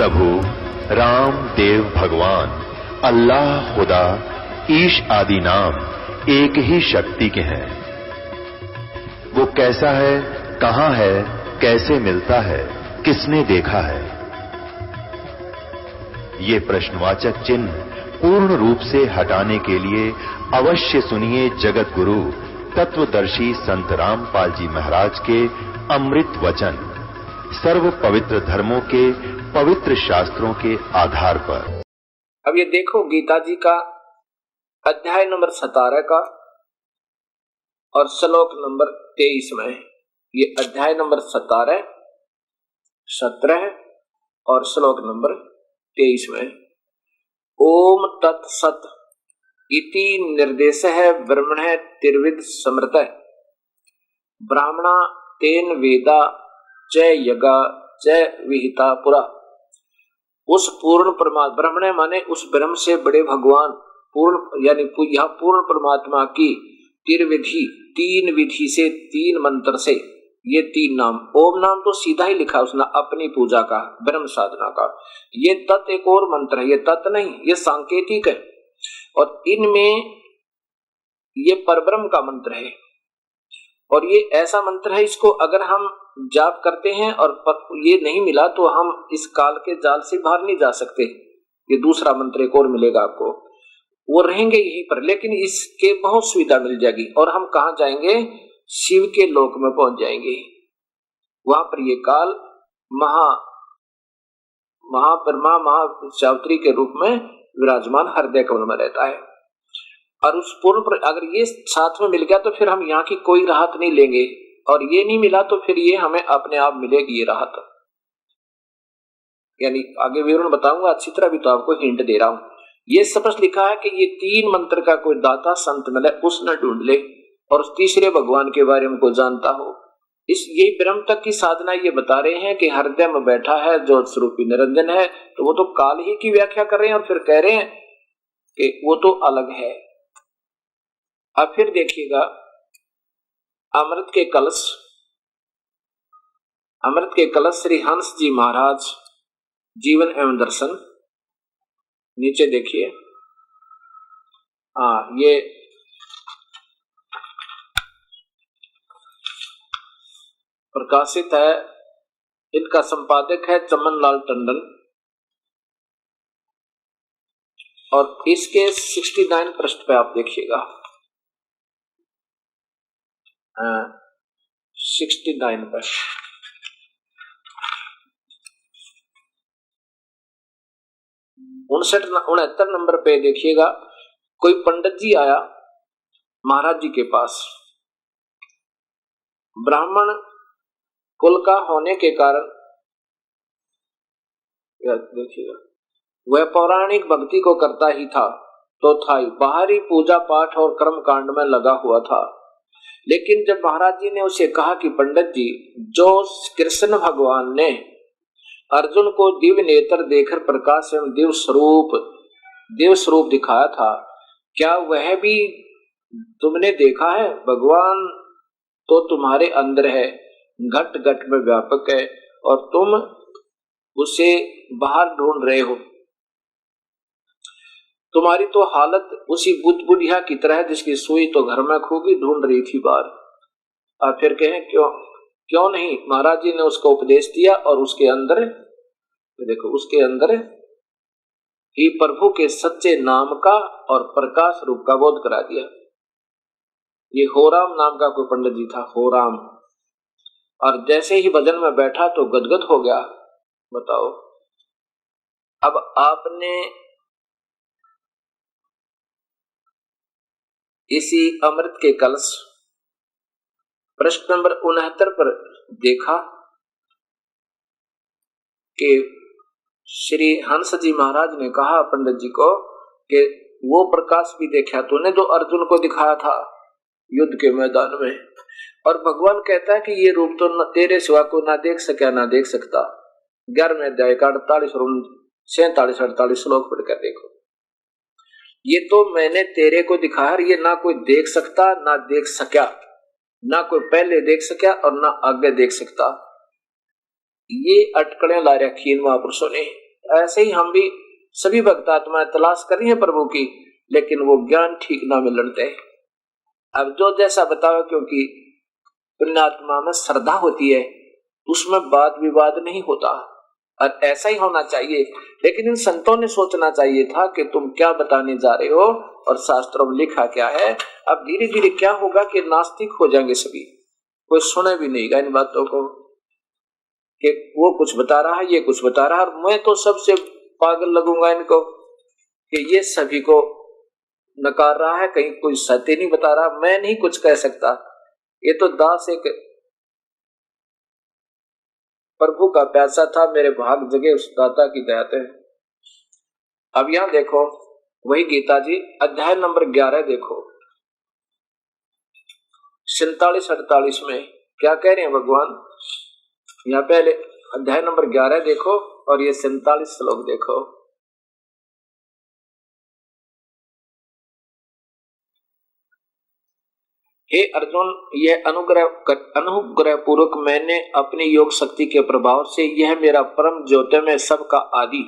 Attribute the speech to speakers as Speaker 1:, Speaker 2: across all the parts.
Speaker 1: प्रभु राम देव भगवान अल्लाह खुदा ईश आदि नाम एक ही शक्ति के हैं। वो कैसा है, कहां है, कैसे मिलता है, किसने देखा है? ये प्रश्नवाचक चिन्ह पूर्ण रूप से हटाने के लिए अवश्य सुनिए जगत गुरु तत्वदर्शी संत रामपाल जी महाराज के अमृत वचन सर्व पवित्र धर्मों के पवित्र शास्त्रों के आधार पर।
Speaker 2: अब ये देखो गीता जी का अध्याय नंबर 17 का और श्लोक नंबर 23 में। ये अध्याय नंबर 17, 17 और श्लोक नंबर 23 में। ओम तत्सत इति निर्देश है ब्रह्मण तिर्विद समृत ब्राह्मणा तेन वेदा च यगा च विहिता पुरा। उस पूर्ण परमात्मा, ब्रह्मण माने उस ब्रह्म से बड़े भगवान, पूर्ण यानी यह पूर्ण परमात्मा की तिर्विधि, तीन विधि से, तीन मंत्र से, ये तीन नाम। ओम नाम तो सीधा ही लिखा उसने अपनी पूजा का, ब्रह्म साधना का। ये तत् एक और मंत्र है, ये तत् नहीं, ये सांकेतिक है। और इनमें ये परब्रह्म का मंत्र है और ये ऐसा मंत्र है, इसको अगर हम जाप करते हैं और ये नहीं मिला तो हम इस काल के जाल से बाहर नहीं जा सकते। ये दूसरा मंत्र एक और मिलेगा आपको, वो रहेंगे यहीं पर, लेकिन इसके बहुत सुविधा मिल जाएगी। और हम कहाँ जाएंगे? शिव के लोक में पहुंच जाएंगे। वहां पर ये काल महापरमा महाशिवरात्रि के रूप में विराजमान हृदय कमल में रहता है। और उस पूर्ण अगर ये साथ में मिल गया तो फिर हम यहाँ की कोई राहत नहीं लेंगे, और ये नहीं मिला तो फिर ये हमें अपने आप मिलेगी ये राहत। यानी आगे विवरण बताऊंगा, अच्छी तरह भी तो आपको हिंट दे रहा हूं। ये स्पष्ट लिखा है कि ये तीन मंत्र का कोई दाता संत मिले उसने ढूंढ ले और उस तीसरे भगवान के बारे में को जानता हो। इस यही ब्रह्म तक की साधना ये बता रहे हैं कि हृदय में बैठा है जो स्वरूपी निरंजन है। तो वो तो काल ही की व्याख्या कर रहे हैं और फिर कह रहे हैं कि वो तो अलग है। अब फिर देखिएगा अमृत के कलश श्री हंस जी महाराज जीवन एवं दर्शन, नीचे देखिए। ये प्रकाशित है, इनका संपादक है चमन लाल टंडन और इसके 69 पृष्ठ पे आप देखिएगा। 69 पर 69 नंबर पे देखिएगा। कोई पंडित जी आया महाराज जी के पास, ब्राह्मण कुल का होने के कारण देखिएगा वह पौराणिक भक्ति को करता ही था, तो था ही बाहरी पूजा पाठ और कर्म कांड में लगा हुआ था। लेकिन जब महाराज जी ने उसे कहा कि पंडित जी, जो कृष्ण भगवान ने अर्जुन को दिव्य नेत्र देकर प्रकाश एवं देव स्वरूप दिखाया था, क्या वह भी तुमने देखा है? भगवान तो तुम्हारे अंदर है, घट घट में व्यापक है और तुम उसे बाहर ढूंढ रहे हो। तुम्हारी तो हालत उसी बुढ़िया की तरह जिसकी सुई तो घर में खोगी ढूंढ रही थी बाहर। और फिर कहें क्यों नहीं? महाराज जी ने उसको उपदेश दिया और उसके अंदर देखो, उसके अंदर ही प्रभु के सच्चे नाम का और प्रकाश रूप का बोध करा दिया। ये होराम नाम का कोई पंडित जी था, होराम, और जैसे ही भजन में बैठा तो गदगद हो गया। बताओ, अब आपने इसी अमृत के कलश प्रश्न नंबर 69 पर देखा कि श्री हंस जी महाराज ने कहा पंडित जी को कि वो प्रकाश भी देखा तूने जो अर्जुन को दिखाया था युद्ध के मैदान में। और भगवान कहता है कि ये रूप तो तेरे सिवा को ना देख सका ना देख सकता। 11वें अध्याय का 48 और 47 48 श्लोक पढ़कर देखो। ये तो मैंने तेरे को दिखाया, ये ना कोई देख सकता ना देख सका, ना कोई पहले देख सका और ना आगे देख सकता। ये अटकड़ें ला रखी इन महापुरुषों ने। ऐसे ही हम भी सभी भक्त आत्माएं तलाश कर रही हैं प्रभु की, लेकिन वो ज्ञान ठीक ना मिलते। अब जो जैसा बताओ, क्योंकि पुण्यात्मा में श्रद्धा होती है, उसमें वाद विवाद नहीं होता और ऐसा ही होना चाहिए। लेकिन इन संतों ने सोचना चाहिए था कि तुम क्या बताने जा रहे हो और शास्त्रों में लिखा क्या है। अब धीरे धीरे क्या होगा कि नास्तिक हो जाएंगे सभी, कोई सुने भी नहीं गा इन बातों को कि वो कुछ बता रहा है, ये कुछ बता रहा है, और मैं तो सबसे पागल लगूंगा इनको कि ये सभी को नकार रहा है, कहीं कोई सत्य नहीं बता रहा, मैं नहीं कुछ कह सकता। ये तो दास एक प्रभु का प्यासा था, मेरे भाग जगे उस दाता की दया है। अब यहां देखो वही गीता जी अध्याय नंबर 11 देखो 47-48 में क्या कह रहे हैं भगवान। यहाँ पहले अध्याय नंबर 11 देखो और ये 47 श्लोक देखो। हे अर्जुन, यह अनुग्रह पूर्वक मैंने अपनी योग शक्ति के प्रभाव से यह मेरा परम ज्योतिर्मय सबका आदि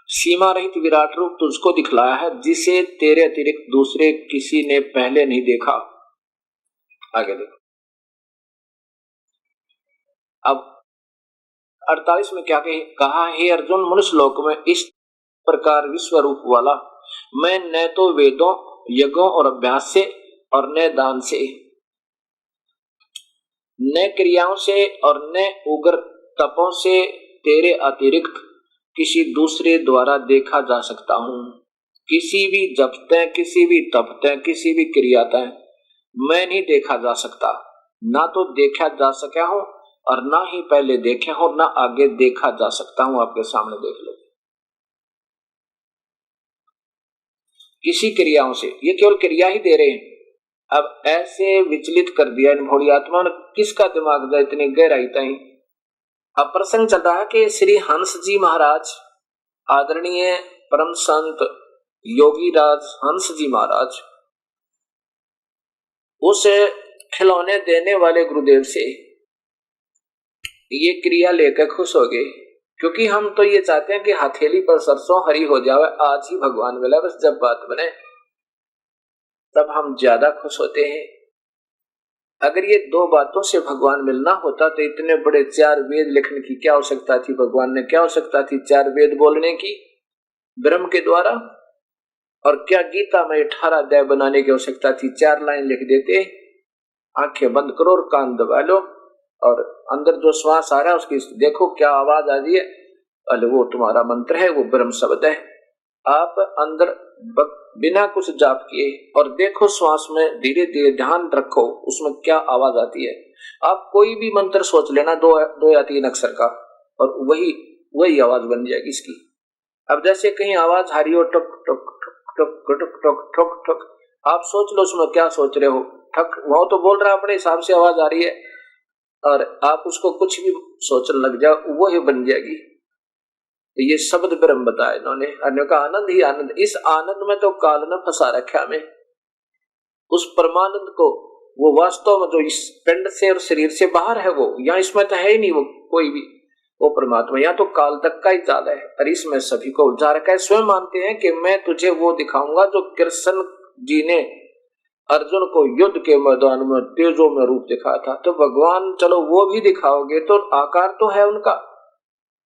Speaker 2: सीमा रहित विराट रूप तुझको दिखलाया है, जिसे तेरे अतिरिक्त दूसरे किसी ने पहले नहीं देखा। आगे देखो। अब 48 में क्या कहा, हे अर्जुन, मनुष्य लोक में इस प्रकार विश्व रूप वाला मैं न तो वेदों यज्ञों और अभ्यास से और न दान से न क्रियाओं से और न उग्र तपों से तेरे अतिरिक्त किसी दूसरे द्वारा देखा जा सकता हूं। किसी भी जपते, किसी भी तपते, किसी भी क्रियाते मैं नहीं देखा जा सकता, ना तो देखा जा सका हूं और ना ही पहले देखे हो, ना आगे देखा जा सकता हूं। आपके सामने देख लो, किसी क्रियाओं से, ये केवल क्रिया ही दे रहे हैं। अब ऐसे विचलित कर दिया इन भोली आत्मा ने, किसका दिमाग जाए इतनी गहराई ताई। अब प्रसंग चल रहा है कि श्री हंस जी महाराज, आदरणीय परम संत योगी राज हंस जी महाराज, उसे खिलौने देने वाले गुरुदेव से ये क्रिया लेकर खुश हो गए, क्योंकि हम तो ये चाहते हैं कि हथेली पर सरसों हरी हो जावे, आज ही भगवान मिला, बस जब बात बने तब हम ज्यादा खुश होते हैं। अगर ये दो बातों से भगवान मिलना होता तो इतने बड़े 4 वेद लिखने की क्या आवश्यकता थी, भगवान ने क्या आवश्यकता थी 4 वेद बोलने की ब्रह्म के द्वारा, और क्या गीता में 18 अध्याय बनाने की आवश्यकता थी। 4 लाइन लिख देते, आंखें बंद करो और कान दबा लो और अंदर जो श्वास आ रहा है उसकी देखो क्या आवाज आ रही है, अरे वो तुम्हारा मंत्र है, वो ब्रह्म शब्द है। आप अंदर बिना कुछ जाप किए और देखो श्वास में, धीरे धीरे ध्यान रखो उसमें क्या आवाज आती है। आप कोई भी मंत्र सोच लेना 2 या 3 अक्षर का, और वही आवाज बन जाएगी इसकी। अब जैसे कहीं आवाज आ रही हो टक टक टक टक टक टक टक, आप सोच लो उसमें क्या सोच रहे हो। ठक वो तो बोल रहा है, अपने हिसाब से आवाज आ रही है, और आप उसको कुछ भी सोचने लग जाओ वो ही बन जाएगी। तो ये शब्द ब्रह्म बताया इन्होंने, अन्य का आनंद ही आनंद। इस आनंद में तो काल ने फंसा रखा हमें, उस परमानंद को, वो वास्तव में जो इस पिंड से और शरीर से बाहर है, वो यहाँ इसमें तो है ही नहीं वो कोई भी, वो परमात्मा यहाँ तो काल तक का ही चाल है, और इसमें सभी को उलझा रखा है। स्वयं मानते हैं कि मैं तुझे वो दिखाऊंगा जो कृष्ण जी ने अर्जुन को युद्ध के मैदान में तेजों में रूप दिखाया था। तो भगवान चलो वो भी दिखाओगे तो आकार तो है उनका,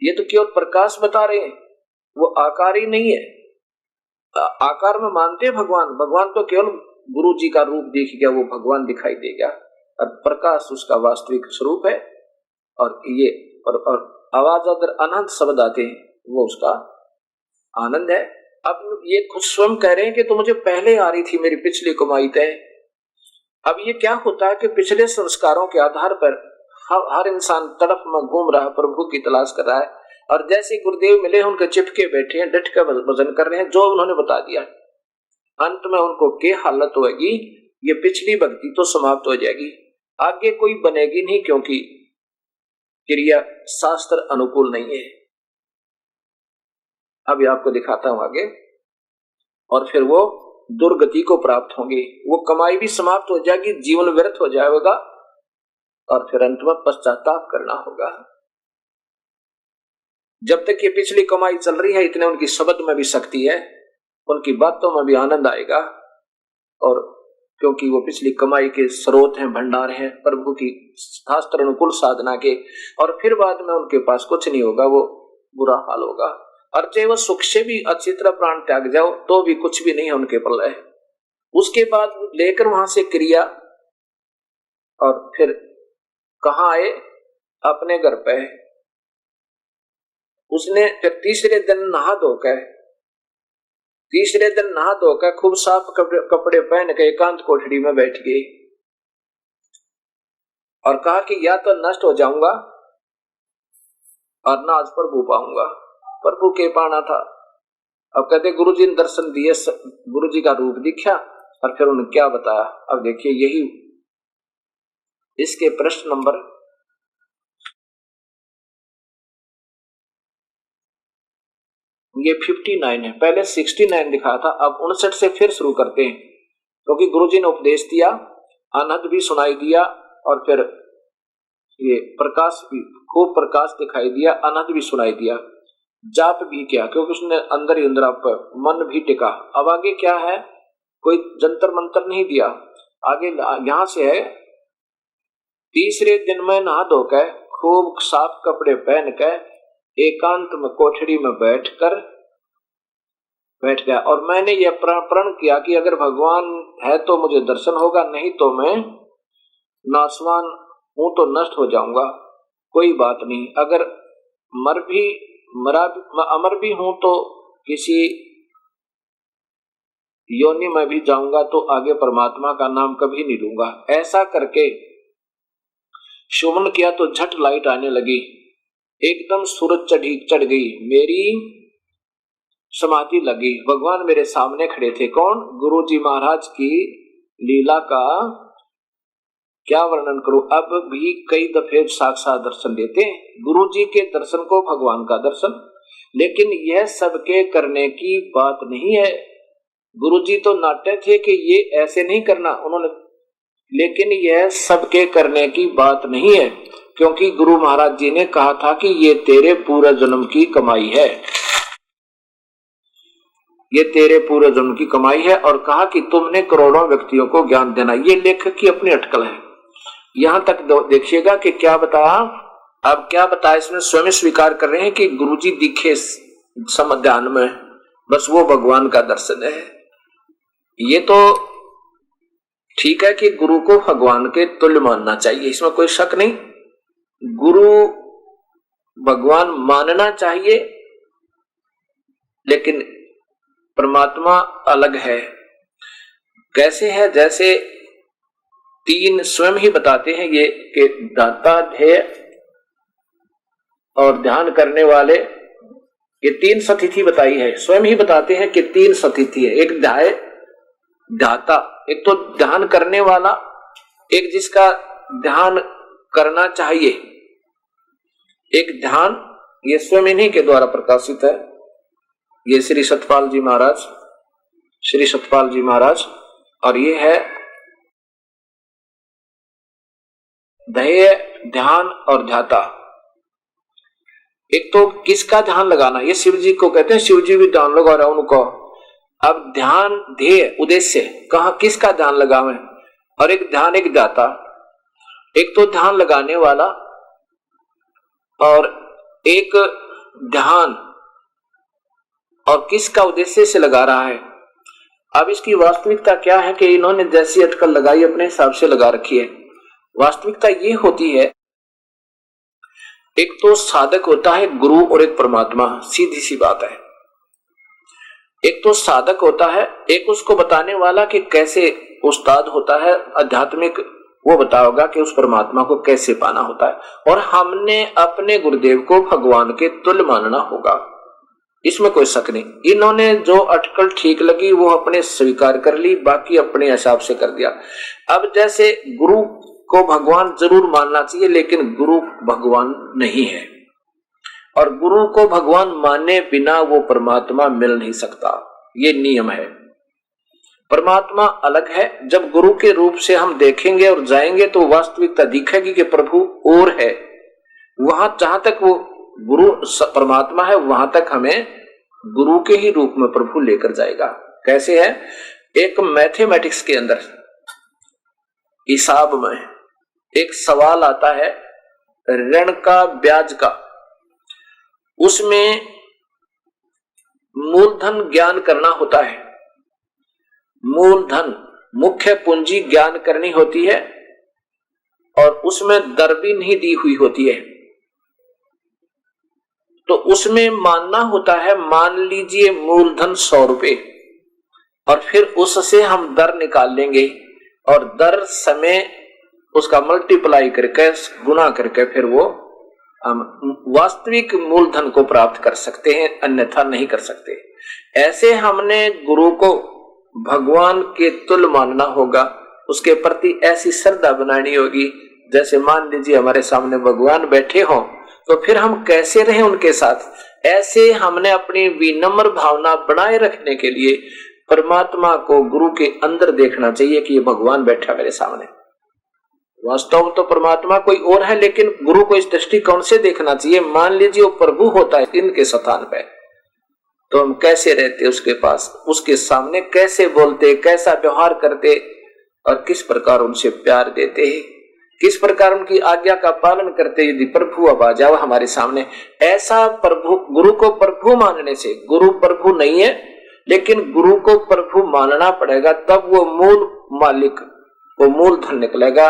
Speaker 2: ये तो केवल प्रकाश बता रहे हैं, वो आकार ही नहीं है। आकार में मानते हैं भगवान तो केवल गुरु जी का रूप देख गया, वो भगवान दिखाई देगा, और प्रकाश उसका वास्तविक स्वरूप है। और ये और आवाज अगर अनंत शब्द आते हैं वो उसका आनंद है। अब ये खुद स्वयं कह रहे हैं कि तो मुझे पहले आ रही थी, मेरी पिछली कमाई तय। अब ये क्या होता है कि पिछले संस्कारों के आधार पर हर इंसान तड़प में घूम रहा है, प्रभु की तलाश कर रहा है, और जैसे गुरुदेव मिले उनके चिपके बैठे हैं, डट कर भजन कर रहे हैं जो उन्होंने बता दिया। अंत में उनको क्या हालत होगी, ये पिछली भक्ति तो समाप्त हो जाएगी, आगे कोई बनेगी नहीं, क्योंकि क्रिया शास्त्र अनुकूल नहीं है। अभी आपको दिखाता हूं आगे, और फिर वो दुर्गति को प्राप्त होंगे, वो कमाई भी समाप्त हो जाएगी, जीवन व्यर्थ हो जाएगा, और फिर अंत में पश्चाताप करना होगा। जब तक ये पिछली कमाई चल रही है इतने उनकी शब्द में भी शक्ति है, उनकी बातों में भी आनंद आएगा, और क्योंकि वो पिछली कमाई के स्रोत हैं, भंडार हैं प्रभु की शास्त्र अनुकूल साधना के, और फिर बाद में उनके पास कुछ नहीं होगा, वो बुरा हाल होगा। और चाहे वो सुख से भी अच्छी तरह प्राण त्याग जाओ तो भी कुछ भी नहीं है उनके पल्ले। उसके बाद लेकर वहां से क्रिया, और फिर कहाँ आए, अपने घर पे। उसने फिर तीसरे दिन नहा धोकर खूब साफ कपड़े पहन के एकांत कोठरी में बैठ गई और कहा कि या तो नष्ट हो जाऊंगा और ना आज प्रभु पाऊंगा। प्रभु के पाना था। अब कहते गुरु जी ने दर्शन दिए, गुरु जी का रूप दिखा और फिर उन्होंने क्या बताया। अब देखिए यही इसके प्रश्न नंबर ये 59 है, पहले 69 दिखा था, अब 59 से फिर शुरू करते हैं, क्योंकि गुरुजी ने उपदेश दिया, अनहद भी सुनाई दिया और फिर ये प्रकाश भी, खूब प्रकाश दिखाई दिया, अनहद भी सुनाई दिया, जाप भी किया, क्योंकि उसने अंदर ही अंदर आप मन भी टिका। अब आगे क्या है, कोई जंतर मंतर नहीं दिया, आगे यहां से है, तीसरे दिन में नहा धोकर खूब साफ कपड़े पहन कर एकांत में कोठरी में बैठ गया और मैंने यह प्रण किया कि अगर भगवान है तो मुझे दर्शन होगा, नहीं तो मैं नासवान हूं तो नष्ट हो जाऊंगा, कोई बात नहीं। अगर अमर भी हूं तो किसी योनि में भी जाऊंगा तो आगे परमात्मा का नाम कभी नहीं लूंगा। ऐसा करके सुमन किया तो झट लाइट आने लगी, एकदम सूरज चढ़ गई, मेरी समाधि लगी। भगवान मेरे सामने खड़े थे। कौन? गुरु जी महाराज की लीला का क्या वर्णन करूं। अब भी कई दफे साक्षात दर्शन देते हैं, गुरु जी के दर्शन को भगवान का दर्शन, लेकिन यह सबके करने की बात नहीं है। गुरु जी तो नाट्य थे कि ये ऐसे नहीं करना उन्होंने, लेकिन यह सबके करने की बात नहीं है, क्योंकि गुरु महाराज जी ने कहा था कि ये तेरे पूरे जन्म की कमाई है, ये तेरे पूरे जन्म की कमाई है, और कहा कि तुमने करोड़ों व्यक्तियों को ज्ञान देना। ये लेखक की अपनी अटकल है। यहां तक देखिएगा कि क्या बताया। अब क्या बताया, इसमें स्वयं स्वीकार कर रहे हैं कि गुरुजी दिखे ध्यान में, बस वो भगवान का दर्शन है। ये तो ठीक है कि गुरु को भगवान के तुल्य मानना चाहिए, इसमें कोई शक नहीं। गुरु भगवान मानना चाहिए, लेकिन परमात्मा अलग है। कैसे है? जैसे तीन स्वयं ही बताते हैं ये कि दाता, ध्येय और ध्यान करने वाले, ये तीन सतिथि बताई है। स्वयं ही बताते हैं कि तीन सतिथि है। एक ध्याता, एक तो ध्यान करने वाला, एक जिसका ध्यान करना चाहिए, एक ध्यान, ये स्वयं इन्हीं के द्वारा प्रकाशित है। ये श्री सतपाल जी महाराज, और ये है ध्येय, ध्यान और ध्याता। एक तो किसका ध्यान लगाना, ये शिव जी को कहते हैं, शिव जी भी ध्यान लगा रहा उनको। अब ध्यान, ध्येय, उद्देश्य, कहा किसका ध्यान लगावे, और एक ध्यान, एक ध्याता। एक तो ध्यान लगाने वाला और एक ध्यान, और किसका उद्देश्य से लगा रहा है। अब इसकी वास्तविकता क्या है कि इन्होंने जैसी अटकल लगाई अपने हिसाब से लगा रखी है। वास्तविकता ये होती है, एक तो साधक होता है गुरु और एक परमात्मा, सीधी सी बात है। एक तो साधक होता है, एक उसको बताने वाला कि कैसे उस्ताद होता है आध्यात्मिक, वो बताओगा कि उस परमात्मा को कैसे पाना होता है। और हमने अपने गुरुदेव को भगवान के तुल्य मानना होगा, इसमें कोई शक नहीं। इन्होंने जो अटकल ठीक लगी वो अपने स्वीकार कर ली, बाकी अपने हिसाब से कर दिया। अब जैसे गुरु को भगवान जरूर मानना चाहिए, लेकिन गुरु भगवान नहीं है, और गुरु को भगवान माने बिना वो परमात्मा मिल नहीं सकता, ये नियम है। परमात्मा अलग है। जब गुरु के रूप से हम देखेंगे और जाएंगे तो वास्तविकता दिखेगी कि प्रभु और है। वहां जहां तक वो गुरु परमात्मा है वहां तक हमें गुरु के ही रूप में प्रभु लेकर जाएगा। कैसे है? एक मैथमेटिक्स के अंदर हिसाब में एक सवाल आता है ऋण का, ब्याज का, उसमें मूलधन ज्ञान करना होता है। मूलधन मुख्य पूंजी ज्ञान करनी होती है और उसमें दर भी नहीं दी हुई होती है, तो उसमें मानना होता है, मान लीजिए मूलधन 100 रुपए, और फिर उससे हम दर निकाल लेंगे और दर समय उसका मल्टीप्लाई करके, गुना करके फिर वो हम वास्तविक मूलधन को प्राप्त कर सकते हैं, अन्यथा नहीं कर सकते। ऐसे हमने गुरु को भगवान के तुल्य मानना होगा, उसके प्रति ऐसी श्रद्धा बनानी होगी जैसे मान लीजिए हमारे सामने भगवान बैठे हों, तो फिर हम कैसे रहें उनके साथ। ऐसे हमने अपनी विनम्र भावना बनाए रखने के लिए परमात्मा को गुरु के अंदर देखना चाहिए कि ये भगवान बैठा मेरे सामने। वास्तव में तो परमात्मा कोई और है, लेकिन गुरु को इस दृष्टिकोण से देखना चाहिए। मान लीजिए वो प्रभु होता है इनके स्थान पे, तो हम कैसे रहते उसके पास, उसके सामने कैसे बोलते, कैसा व्यवहार करते और किस प्रकार उनसे प्यार देते हैं, किस प्रकार उनकी आज्ञा का पालन करते। यदि प्रभु अब आ जाओ हमारे सामने, ऐसा प्रभु, गुरु को प्रभु मानने से, गुरु प्रभु नहीं है लेकिन गुरु को प्रभु मानना पड़ेगा, तब वो मूल मालिक, वो मूलधन निकलेगा।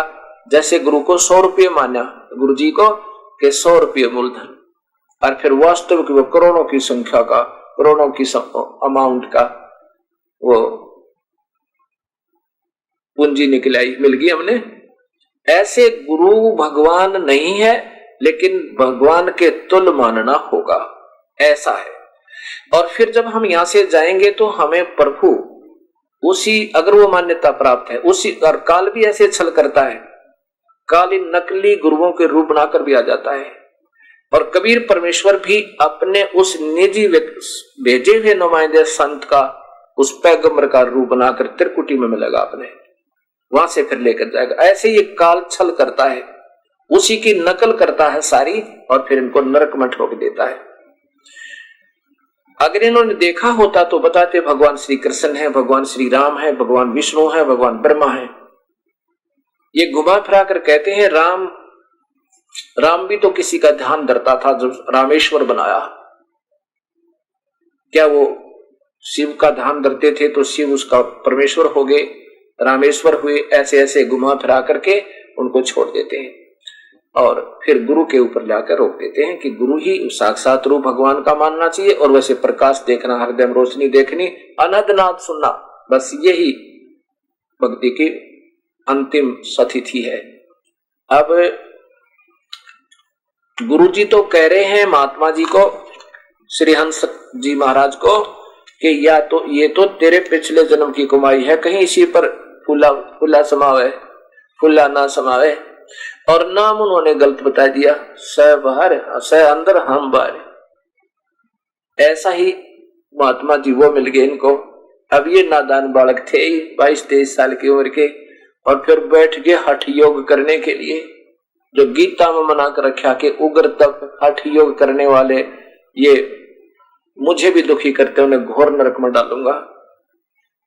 Speaker 2: जैसे गुरु को 100 रुपये माना गुरु जी को कि 100 रुपये मूलधन, और फिर वास्तविक वो करोड़ों की संख्या का, करोड़ों की अमाउंट का वो पूंजी निकलाई, मिल गई हमने। ऐसे गुरु भगवान नहीं है, लेकिन भगवान के तुल्य मानना होगा, ऐसा है। और फिर जब हम यहां से जाएंगे तो हमें प्रभु उसी, अगर वो मान्यता प्राप्त है उसी, और काल भी ऐसे छल करता है, काल इन नकली गुरुओं के रूप बनाकर भी आ जाता है। और कबीर परमेश्वर भी अपने उस निजी भेजे हुए नुमाइंदे संत का, उस पैगंबर का रूप बनाकर त्रिकुटी में मिलेगा अपने, वहां से फिर लेकर जाएगा। ऐसे ये काल छल करता है, उसी की नकल करता है सारी, और फिर इनको नरक में ठोक देता है। अगर इन्होंने देखा होता तो बताते भगवान श्री कृष्ण है, भगवान श्री राम है, भगवान विष्णु है, भगवान ब्रह्मा है। ये घुमा फिरा कर कहते हैं राम भी तो किसी का ध्यान धरता था जो रामेश्वर बनाया। क्या वो शिव का ध्यान धरते थे तो शिव उसका परमेश्वर हो गए, रामेश्वर हुए। ऐसे ऐसे घुमा फिरा करके उनको छोड़ देते हैं और फिर गुरु के ऊपर लाकर रोक देते हैं कि गुरु ही साक्षात रूप भगवान का मानना चाहिए, और वैसे प्रकाश देखना, हृदय में रोशनी देखनी, अनहदनाद सुनना, बस यही भक्ति की अंतिम सतिथि है। अब गुरु जी तो कह रहे हैं महात्मा जी को, श्री हंस जी महाराज को, कि या तो ये तो तेरे पिछले जन्म की कमाई है, कहीं इसी पर फुला समावे, फुला ना समावे। और नाम उन्होंने गलत बता दिया, स बाहर स अंदर हम बाहर। ऐसा ही महात्मा जी वो मिल गए इनको। अब ये नादान बालक थे 22-23 साल की उम्र के, और फिर बैठ गए हठ योग करने के लिए, जो गीता में मना कर रखा कि उग्र तप हठ योग करने वाले ये मुझे भी दुखी करते, उन्हें घोर नरक में डालूंगा।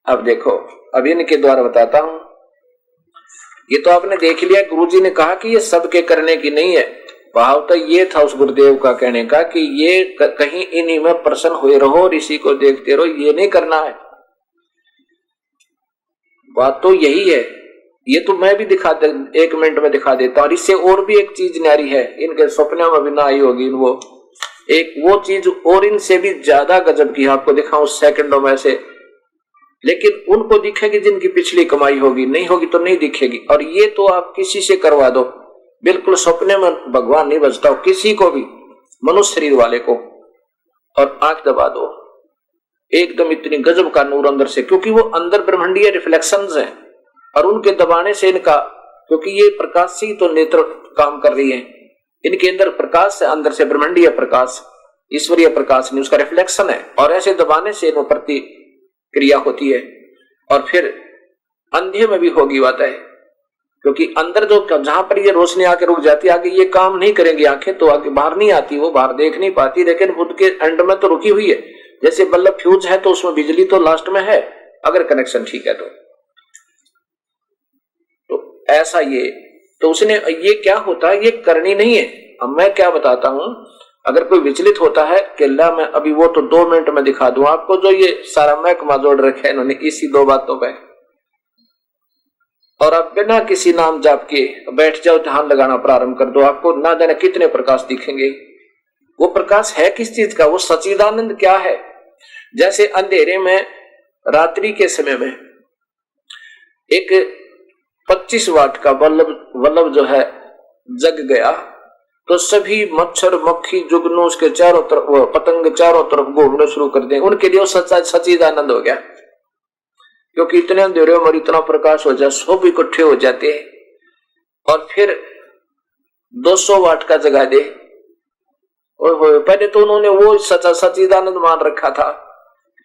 Speaker 2: अब देखो, अब इनके द्वारा बताता हूं। ये तो आपने देख लिया, गुरुजी ने कहा कि ये सबके करने की नहीं है। भाव तो ये था उस गुरुदेव का कहने का कि ये कहीं इन्हीं में प्रसन्न हुए रहो और इसी को देखते रहो, ये नहीं करना है। बात तो यही है। ये तो मैं भी 1 मिनट में दिखा देता हूं। और इससे और भी एक चीज न्यारी है, इनके सपने में भी ना आई होगी वो एक वो चीज, और इनसे भी ज्यादा गजब की आपको दिखाऊं सेकंडों में से, लेकिन उनको दिखेगी जिनकी पिछली कमाई होगी, नहीं होगी तो नहीं दिखेगी। और ये तो आप किसी से करवा दो, बिल्कुल सपने में भगवान नहीं बचता हो किसी को भी, मनुष्य शरीर वाले को, और आंख दबा दो, एकदम इतनी गजब का नूर अंदर से, क्योंकि वो अंदर ब्रह्मांडीय रिफ्लेक्शंस हैं, और उनके दबाने से इनका, क्योंकि ये प्रकाश से ही तो नेत्र काम कर रही है, इनके अंदर प्रकाश से, अंदर से ब्रह्मांडीय प्रकाश, ईश्वरीय प्रकाश नहीं, उसका रिफ्लेक्शन है, और ऐसे दबाने से इनको प्रतिक्रिया होती है। और फिर अंधे में भी होगी बात है, क्योंकि अंदर जो जहां पर ये रोशनी आके रुक जाती है, आगे ये काम नहीं करेंगी आंखें, तो आगे बाहर नहीं आती, वो बाहर देख नहीं पाती, लेकिन खुद के एंड में तो रुकी हुई है। जैसे बल्ब फ्यूज है तो उसमें बिजली तो लास्ट में है, अगर कनेक्शन ठीक है तो ऐसा ये तो उसने ये क्या होता है, ये करनी नहीं है। अब मैं क्या बताता हूं, अगर कोई विचलित होता है कि अल्लाह मैं अभी वो तो 2 मिनट में दिखा दूं आपको, जो ये सारा महकमा जोड़ रखा है इन्होंने इसी 2 बातों पे, और आप बिना किसी नाम जाप के बैठ जाओ, ध्यान लगाना प्रारंभ कर दो, आपको ना जाने कितने प्रकाश दिखेंगे। वो प्रकाश है किस चीज का, वो सच्चिदानंद क्या है। जैसे अंधेरे में रात्रि के समय में एक 25 वाट का बल्ब जो है जग गया, तो सभी मच्छर मक्खी जुगनू उसके चारों तरफ, पतंग चारों तरफ घूमने शुरू कर दें, उनके लिए सच्चिदानंद हो गया। क्योंकि इतने अंधेरे में इतना प्रकाश हो जाए, सब इकट्ठे हो जाते हैं, और फिर 200 वाट का जगा दे। पहले तो उन्होंने वो सच्चिदानंद मान रखा था,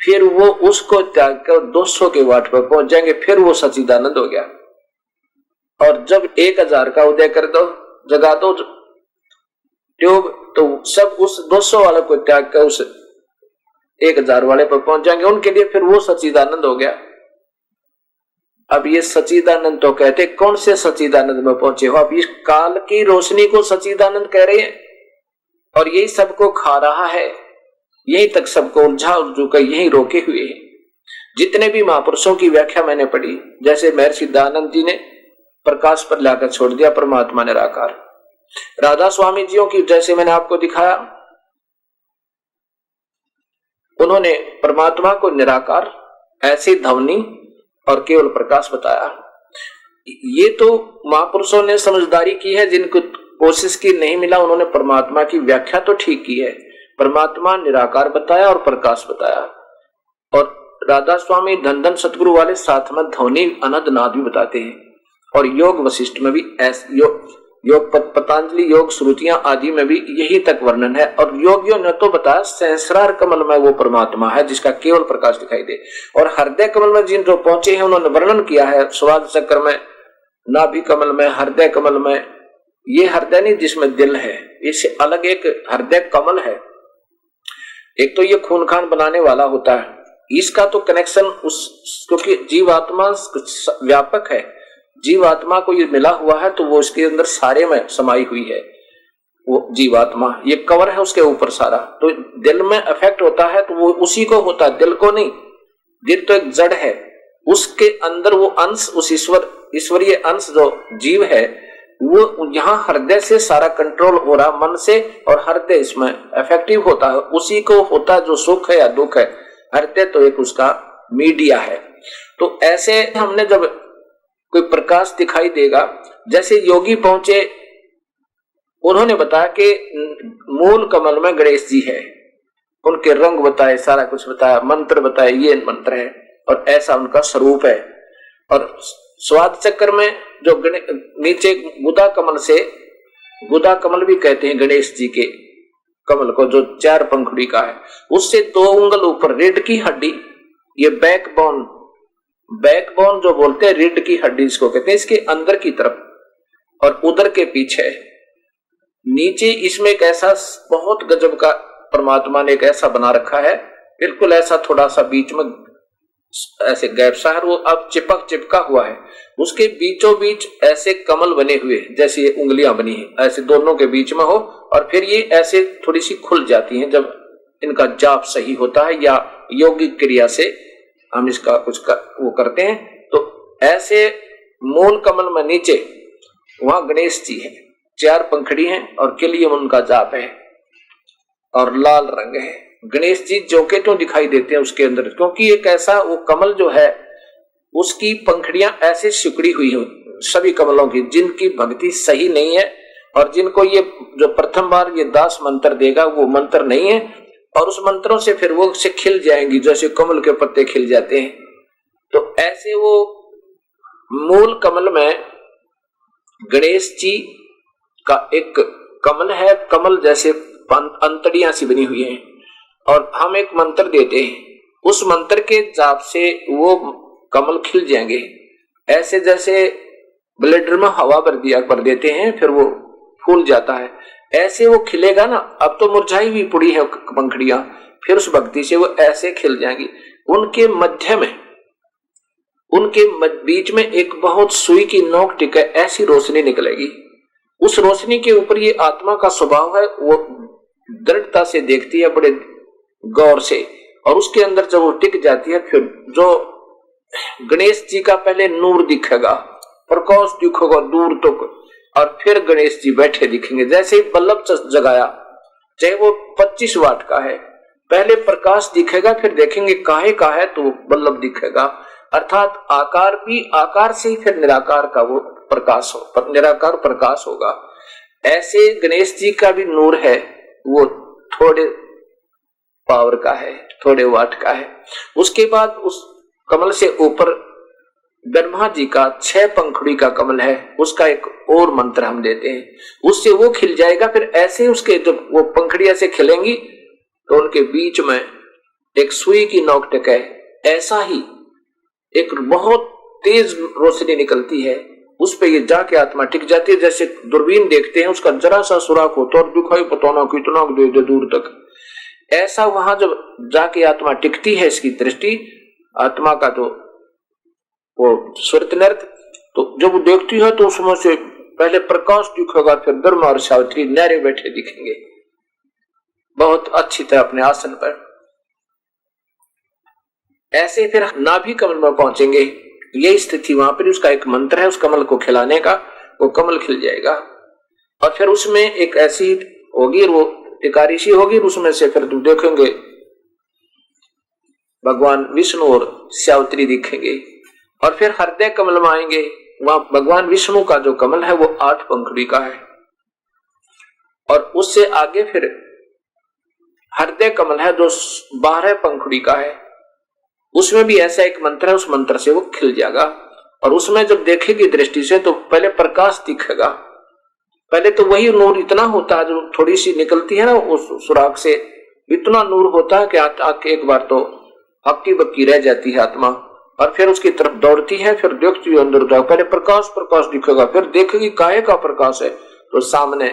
Speaker 2: फिर वो उसको त्याग कर 200 के वाट पर पहुंच जाएंगे, फिर वो सच्चिदानंद हो गया। और जब 1000 का उदय कर दो, जगा दो ट्यूब, तो सब उस 200 वाले को त्याग कर उस 1000 वाले पर पहुंच जाएंगे, उनके लिए फिर वो सच्चिदानंद हो गया। अब ये सच्चिदानंद तो कहते, कौन से सच्चिदानंद में पहुंचे हो आप? इस काल की रोशनी को सच्चिदानंद कह रहे हैं, और यही सबको खा रहा है, यही तक सबको उलझा उलझू कर यही रोके हुए है। जितने भी महापुरुषों की व्याख्या मैंने पढ़ी, जैसे महर्षि दयानंद जी ने प्रकाश पर लाकर छोड़ दिया परमात्मा निराकार, राधा स्वामी जियों की जैसे मैंने आपको दिखाया, उन्होंने परमात्मा को निराकार, ऐसे ध्वनि और केवल प्रकाश बताया। ये तो महापुरुषों ने समझदारी की है, जिनको कोशिश की नहीं मिला, उन्होंने परमात्मा की व्याख्या तो ठीक की है। परमात्मा निराकार बताया और प्रकाश बताया, और राधा स्वामी धन सतगुरु वाले साथ में ध्वनि अनंत नाद भी बताते हैं। और योग वशिष्ठ में भी योग पतंजलि योग श्रुतियां आदि में भी यही तक वर्णन है। और योगियों ने तो बताया सहस्रार कमल में वो परमात्मा है जिसका केवल प्रकाश दिखाई दे, और हृदय कमल में जिन जो पहुंचे हैं उन्होंने वर्णन किया है, स्वाद चक्र में, नाभि कमल में, हृदय कमल में। ये हृदय नहीं जिसमें दिल है, इससे अलग एक हृदय कमल है। एक तो ये खून खान बनाने वाला होता है, इसका तो कनेक्शन उस, क्योंकि जीवात्मा व्यापक है, जीवात्मा को ये मिला हुआ है, तो वो इसके अंदर सारे में समाई हुई है। वो जीवात्मा ये कवर है उसके ऊपर सारा, तो दिल में अफेक्ट होता है तो वो उसी को होता है, दिल को नहीं। दिल तो एक जड़ है, उसके अंदर वो अंश, उस ईश्वरीय अंश जो जीव है, वो यहाँ हृदय से सारा कंट्रोल हो रहा, मन से, और हृदय इसमें इफेक्टिव होता है, उसी को होता है जो सुख है या दुख है। हृदय तो एक उसका मीडिया है। तो ऐसे हमने जब कोई प्रकाश दिखाई देगा, जैसे योगी पहुंचे, उन्होंने बताया कि मूल कमल में गणेश जी है, उनके रंग बताए, सारा कुछ बताया, मंत्र बताए, ये मंत्र है, और ऐसा उनका स्वरूप है। और स्वाद चक्र में जो नीचे गुदा कमल से, गुदा कमल भी कहते हैं गणेश जी के कमल को, जो 4 पंखुड़ी का है, उससे 2 उंगल ऊपर रीढ़ की हड्डी, ये बैकबोन जो बोलते हैं, रीढ़ की हड्डी इसको कहते हैं, इसके अंदर की तरफ और उदर के पीछे नीचे, इसमें एक ऐसा बहुत गजब का परमात्मा ने एक ऐसा बना रखा है, बिल्कुल ऐसा थोड़ा सा बीच में ऐसे गैप सा है, वो अब चिपका हुआ है, उसके बीचों बीच ऐसे कमल बने हुए, जैसे ये उंगलियां बनी है, ऐसे दोनों के बीच में हो, और फिर ये ऐसे थोड़ी सी खुल जाती हैं जब इनका जाप सही होता है, या योगिक क्रिया से हम इसका वो करते हैं। तो ऐसे मूल कमल में नीचे वहां गणेश जी है, 4 पंखड़ी हैं, और के लिए उनका जाप है, और लाल रंग है। गणेश जी जो के तो दिखाई देते हैं उसके अंदर, क्योंकि एक ऐसा वो कमल जो है, उसकी पंखड़ियां ऐसे सिकुड़ी हुई हैं सभी कमलों की, जिनकी भक्ति सही नहीं है, और जिनको ये जो प्रथम बार ये दास मंत्र देगा वो मंत्र नहीं है, और उस मंत्रों से फिर वो से खिल जाएंगी जैसे कमल के पत्ते खिल जाते हैं। तो ऐसे वो मूल कमल में गणेश जी का एक कमल है, कमल जैसे अंतड़ियां सी बनी हुई हैं, और हम एक मंत्र देते हैं, उस मंत्र के जाप से वो कमल खिल जाएंगे। ऐसे जैसे ब्लेडर में हवा भर देते हैं, फिर वो फूल जाता है। ऐसे वो खिलेगा ना। अब तो मुरझाई हुई पड़ी है पंखड़ियां, फिर उस भक्ति से वो ऐसे खिल जाएंगी। उनके मध्य में, उनके बीच में एक बहुत सुई की नोक टिके ऐसी रोशनी निकलेगी। उस रोशनी के ऊपर ये आत्मा का स्वभाव है, वो दृढ़ता से देखती है, बड़े गौर से, और उसके अंदर जब वो टिक जाती है, फिर जो गणेश जी का पहले नूर दिखेगा, प्रकाश दिखेगा दूर तक, और फिर गणेश जी बैठे दिखेंगे। जैसे ही बल्लभ जगाया, चाहे वो 25 वाट का है, पहले प्रकाश दिखेगा, फिर देखेंगे काहे का है तो बल्लभ दिखेगा। अर्थात आकार भी आकार से ही फिर निराकार का वो प्रकाश हो, निराकार प्रकाश होगा। ऐसे गणेश जी का भी नूर है, वो थोड़े पावर का है, थोड़े वाट का है। उसके बाद उस कमल से ऊपर ब्रह्मा जी का 6 पंखुड़ी का कमल है, उसका एक और मंत्र हम देते हैं, उससे वो खिल जाएगा। फिर ऐसे उसके जब वो पंखुड़ियां से खिलेंगी तो उनके बीच में एक सुई की नोक टिके ऐसा ही एक बहुत तेज रोशनी निकलती है, उस पे ये जाके आत्मा टिक जाती है। जैसे दूरबीन देखते हैं, उसका जरा सा सुराख होता और दिखाई पता ना कितना दे दूर तक, ऐसा वहां जब जाके आत्मा टिकती है, इसकी दृष्टि आत्मा का तो वो सुरत नृत, तो जब वो देखती है तो उसमें से पहले प्रकाश दिखेगा, फिर ब्रह्मा और सावित्री न्यारे बैठे दिखेंगे बहुत अच्छी तरह अपने आसन पर। ऐसे फिर नाभि कमल में पहुंचेंगे, यही स्थिति वहां पर, उसका एक मंत्र है, उस कमल को खिलाने का, वो कमल खिल जाएगा। और फिर उसमें एक ऐसी होगी, वो टिकारी सी होगी, उसमें से फिर तुम देखेंगे भगवान विष्णु और सावित्री दिखेंगे। और फिर हृदय कमल में आएंगे, वहां भगवान विष्णु का जो कमल है वो 8 पंखुड़ी का है, और उससे आगे फिर हृदय कमल है जो 12 पंखुड़ी का है, उसमें भी ऐसा एक मंत्र है, उस मंत्र से वो खिल जाएगा। और उसमें जब देखेगी दृष्टि से तो पहले प्रकाश दिखेगा, पहले तो वही नूर इतना होता है जो थोड़ी सी निकलती है ना उस सुराख से, इतना नूर होता है कि आके एक बार तो हक्की बक्की रह जाती है आत्मा, और फिर उसकी तरफ दौड़ती है, फिर देखती है अंदर जाओ, पहले प्रकाश दिखेगा, फिर देखेगी काहे का प्रकाश है, तो सामने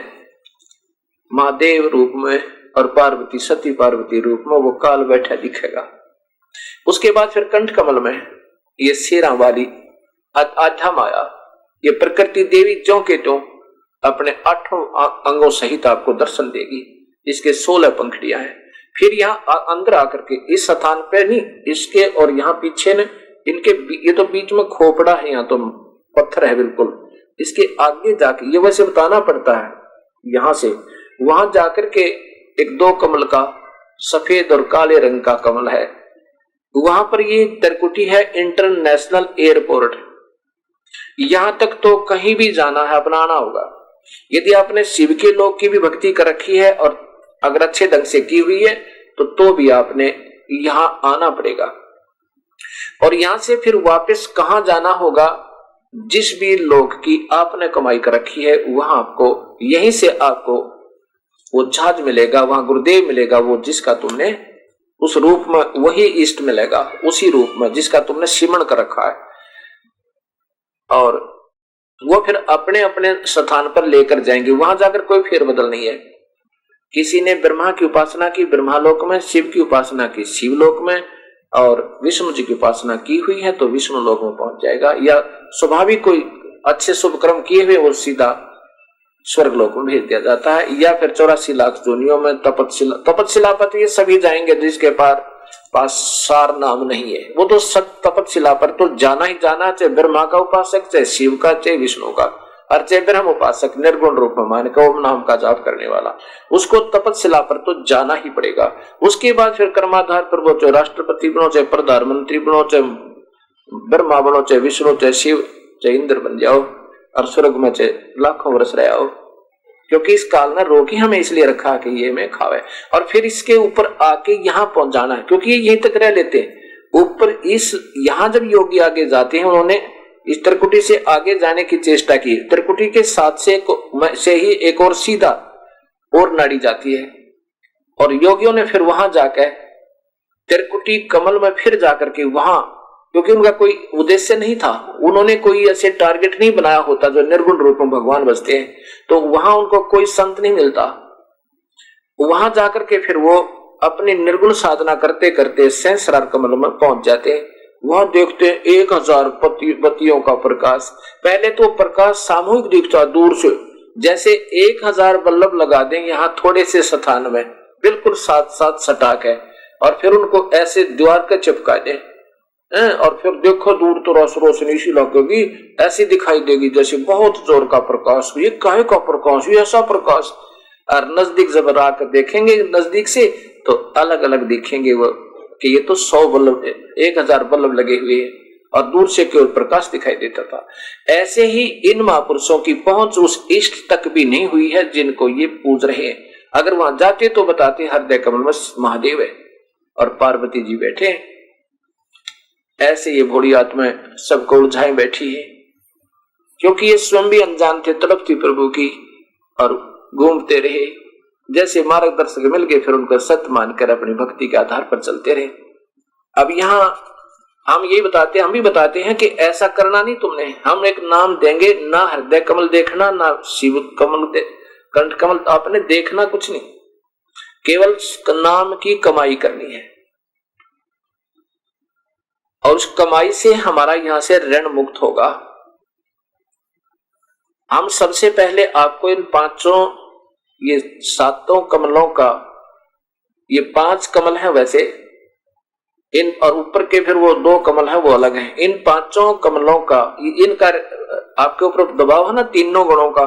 Speaker 2: महादेव रूप में और पार्वती, सती पार्वती रूप में वो काल बैठा दिखेगा। उसके बाद फिर कंठ कमल में ये शेरा वाली आध्या माया, ये प्रकृति देवी ज्यों के त्यों अपने 8 अंगों सहित आपको दर्शन देगी। इसके 16 पंखुड़ियां हैं। फिर यहाँ अंदर आकर के इस स्थान पे नहीं, इसके और यहाँ पीछे ने इनके, ये तो बीच में खोपड़ा है, यहाँ तो पत्थर है बिल्कुल, इसके आगे जाके ये वैसे बताना पड़ता है, यहाँ से वहां जाकर के एक 2 कमल का सफेद और काले रंग का कमल है, वहां पर ये त्रिकुटी है, इंटरनेशनल एयरपोर्ट। यहां तक तो कहीं भी जाना है अपनाना होगा। यदि आपने शिव के लोक की भी भक्ति कर रखी है और अगर अच्छे ढंग से की हुई है तो भी आपने यहां आना पड़ेगा। और यहां से फिर वापस कहां जाना होगा, जिस भी लोक की आपने कमाई कर रखी है वहां आपको, यहीं से आपको वो जहाज मिलेगा, वहां गुरुदेव मिलेगा, वो जिसका तुमने उस रूप में, वही इष्ट मिलेगा उसी रूप में जिसका तुमने सिमरण कर रखा है। और वो फिर अपने अपने स्थान पर लेकर जाएंगे, वहां जाकर कोई फेरबदल नहीं है। किसी ने ब्रह्मा की उपासना की ब्रह्मालोक में, शिव की उपासना की शिवलोक में, और विष्णु जी की उपासना की हुई है तो विष्णु लोक में पहुंच जाएगा, या स्वाभाविक कोई अच्छे शुभ कर्म किए हुए वो सीधा स्वर्ग लोक में भेज दिया जाता है, या फिर 84 लाख जोनियों में तपतशिला पर ये सभी जाएंगे जिसके पास सार नाम नहीं है, वो तो तपतशिला पर तो जाना ही जाना, चाहे ब्रह्मा का उपासक, चाहे शिव का, चाहे विष्णु का, और चाहे ब्रह्म उपासक निर्गुण रूप में मान के ओम नाम का जाप करने वाला, उसको तपतशिला पर तो जाना ही पड़ेगा। उसके बाद फिर कर्माधार पर वो चाहे राष्ट्रपति बनो, चाहे प्रधानमंत्री बनो, चाहे ब्रह्मा बनो, चाहे विष्णु, चाहे शिव, चाहे इंद्र बन जाओ, और स्वर्ग में चाहे लाखों वर्ष रहे आओ, क्योंकि इस काल ने रोकी हमें इसलिए रखा कि ये में खावे। और फिर इसके ऊपर आके यहाँ पहुंच जाना है, क्योंकि ये यहीं तक रह लेते हैं ऊपर। इस यहाँ जब योगी आगे जाते हैं, उन्होंने इस त्रिकुटी से आगे जाने की चेष्टा की, त्रिकुटी के साथ से ही एक और सीधा और नाड़ी जाती है, और योगियों ने फिर वहां जाकर त्रिकुटी कमल में फिर जाकर के वहां क्योंकि उनका कोई उद्देश्य नहीं था, उन्होंने कोई ऐसे टारगेट नहीं बनाया होता जो निर्गुण रूप में भगवान बसते हैं, तो वहां उनको कोई संत नहीं मिलता। वहां जाकर के फिर वो अपनी निर्गुण साधना करते करते सहस्रार कमल में पहुंच जाते हैं। वहां देखते हैं 1000 बत्तियों का प्रकाश। पहले तो प्रकाश सामूहिक दिखता दूर से, जैसे 1000 बल्लभ लगा दें यहाँ थोड़े से स्थान में, बिल्कुल साथ साथ सटाक है, और फिर उनको ऐसे दीवार के चिपका दें, और फिर देखो दूर तो रोशनी सी लगेगी, ऐसी दिखाई देगी जैसे बहुत जोर का प्रकाश। ये काहे का प्रकाश, ये ऐसा प्रकाश। और नजदीक जब आकर देखेंगे नजदीक से तो अलग अलग दिखेंगे वो, कि ये तो 100 बल्लभ 1000 बल्लभ लगे हुए हैं, और दूर से केवल प्रकाश दिखाई देता था। ऐसे ही इन महापुरुषों की पहुंच उस इष्ट तक भी नहीं हुई है जिनको ये पूज रहे हैं। अगर वहां जाते तो बताते हृदय कमल में महादेव है और पार्वती जी बैठे हैं। ऐसे ये भोली आत्माएं सबको उलझाए बैठी है, क्योंकि ये स्वयं भी अनजान थे, तड़प थी प्रभु की, और घूमते रहे। जैसे मार्गदर्शक मिल गए फिर उनको सत्य मानकर अपनी भक्ति के आधार पर चलते रहे। अब यहाँ हम भी बताते हैं कि ऐसा करना नहीं तुमने। हम एक नाम देंगे, ना हृदय कमल देखना, ना शिव कमल कंठ कमल, आपने देखना कुछ नहीं, केवल नाम की कमाई करनी है, और उस कमाई से हमारा यहां से ऋण मुक्त होगा। हम सबसे पहले आपको इन 5 ये 7 कमलों का, ये 5 कमल है वैसे इन, और ऊपर के फिर वो 2 कमल है वो अलग है। इन 5 कमलों का इनका आपके ऊपर दबाव है ना, तीनों गुणों का।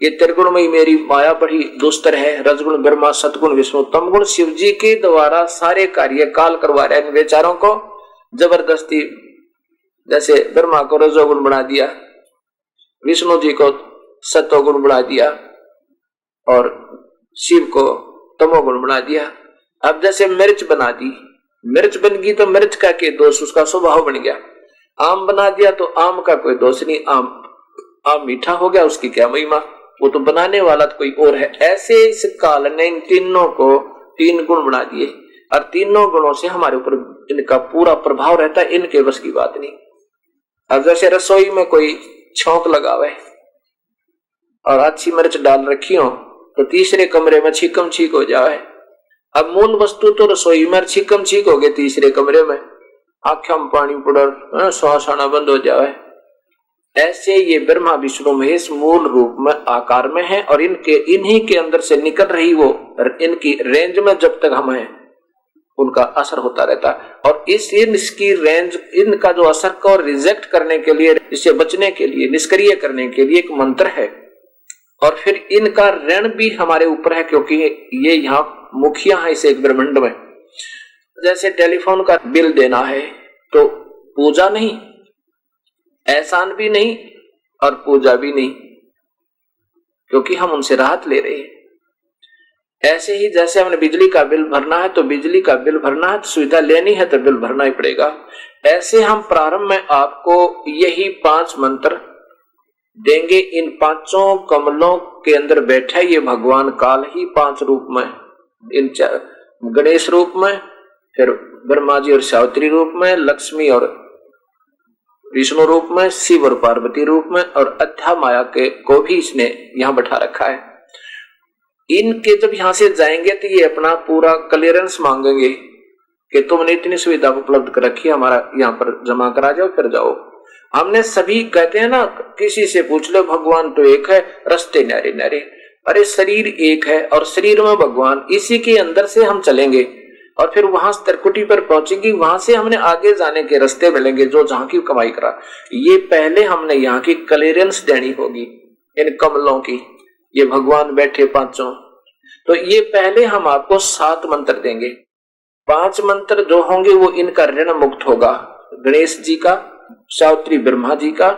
Speaker 2: ये त्रिगुण में मेरी माया बड़ी दुस्तर है, रजगुण ब्रह्मा, सतगुण विष्णु, तमगुण शिव जी के द्वारा सारे कार्य काल करवा रहे हैं। इन बेचारों को जबरदस्ती, जैसे ब्रह्मा को रजोगुण बना दिया, विष्णु जी को सतोगुण बना दिया, और शिव को तमोगुण बना दिया। अब जैसे मिर्च बना दी, मिर्च बन गई तो मिर्च का के दोष, उसका स्वभाव बन गया। आम बना दिया तो आम का कोई दोष नहीं, आम मीठा हो गया, उसकी क्या महिमा, वो तो बनाने वाला तो कोई और है। ऐसे इस काल ने इन तीनों को 3 गुण बना दिए, और तीनों गुणों से हमारे ऊपर इनका पूरा प्रभाव रहता है, इनके बस की बात नहीं। अब जैसे रसोई में कोई छौंक लगावे और अच्छी मिर्च डाल रखी हो तो तीसरे कमरे में छीकम छीक हो जाए। अब मूल वस्तु तो रसोई में, छीकम छीक हो गए तीसरे कमरे में, आंखों में पानी पड़र, श्वास आना बंद हो जाए। ऐसे ये ब्रह्मा विष्णु महेश मूल रूप में आकार में है, और इन्हीं के अंदर से निकल रही वो इनकी रेंज में जब तक हम हैं उनका असर होता रहता है। और इसकी रेंज, इनका जो असर को रिजेक्ट करने के लिए, इससे बचने के लिए, निष्क्रिय करने के लिए एक मंत्र है, और फिर इनका ऋण भी हमारे ऊपर है, क्योंकि ये यहाँ मुखिया है इस एक ब्रह्मांड में। जैसे टेलीफोन का बिल देना है तो पूजा नहीं, एहसान भी नहीं, और पूजा भी नहीं, क्योंकि हम उनसे राहत ले रहे हैं। ऐसे ही जैसे हमने बिजली का बिल भरना है तो बिजली का बिल भरना है, तो सुविधा लेनी है तो बिल भरना ही पड़ेगा। ऐसे हम प्रारंभ में आपको यही 5 मंत्र देंगे। इन 5 कमलों के अंदर बैठा ये भगवान काल ही 5 रूप में, इन गणेश रूप में, फिर ब्रह्मा जी और सावित्री रूप में, लक्ष्मी और विष्णु रूप में, शिव और पार्वती रूप में, और अध्या माया के को भी इसने यहाँ बैठा रखा है। इनके जब यहां से जाएंगे तो ये अपना पूरा क्लियरेंस मांगेंगे कि तुमने इतनी सुविधा उपलब्ध कर रखी है, हमारा यहाँ पर जमा करा जाओ, फिर जाओ। हमने सभी कहते हैं ना, किसी से पूछ लो भगवान तो एक है, रास्ते न्यारे न्यारे। अरे शरीर एक है और शरीर में भगवान, इसी के अंदर से हम चलेंगे और फिर वहां त्रिकुटी पर पहुंचेंगे, वहां से हमने आगे जाने के रास्ते मिलेंगे जो जहां की कमाई करा। ये पहले हमने यहाँ की क्लियरेंस देनी होगी इन कमलों की। ये भगवान बैठे 5, तो ये पहले हम आपको 7 मंत्र देंगे। 5 मंत्र जो होंगे वो इनका ऋण मुक्त होगा। गणेश जी का, सावित्री ब्रह्मा जी का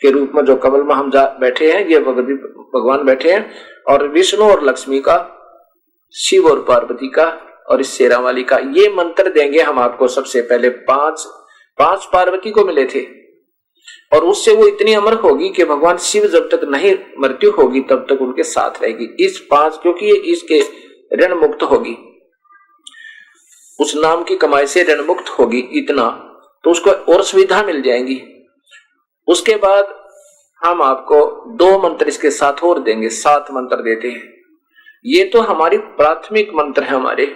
Speaker 2: के रूप में जो कमल में हम बैठे हैं, ये भगवान बैठे हैं, और विष्णु और लक्ष्मी का, शिव और पार्वती का, और इस शेरा वाली का। ये मंत्र देंगे हम आपको सबसे पहले। 5 पार्वती को मिले थे, और उससे वो इतनी अमर होगी कि भगवान शिव जब तक नहीं मृत्यु होगी तब तक उनके साथ रहेगी। इस 5, क्योंकि ये इसके ऋण मुक्त होगी, उस नाम की कमाई से ऋण मुक्त होगी। इतना तो उसको और सुविधा मिल जाएंगी। उसके बाद हम आपको 2 मंत्र इसके साथ और देंगे, 7 मंत्र देते हैं। ये तो हमारी प्राथमिक मंत्र है हमारे।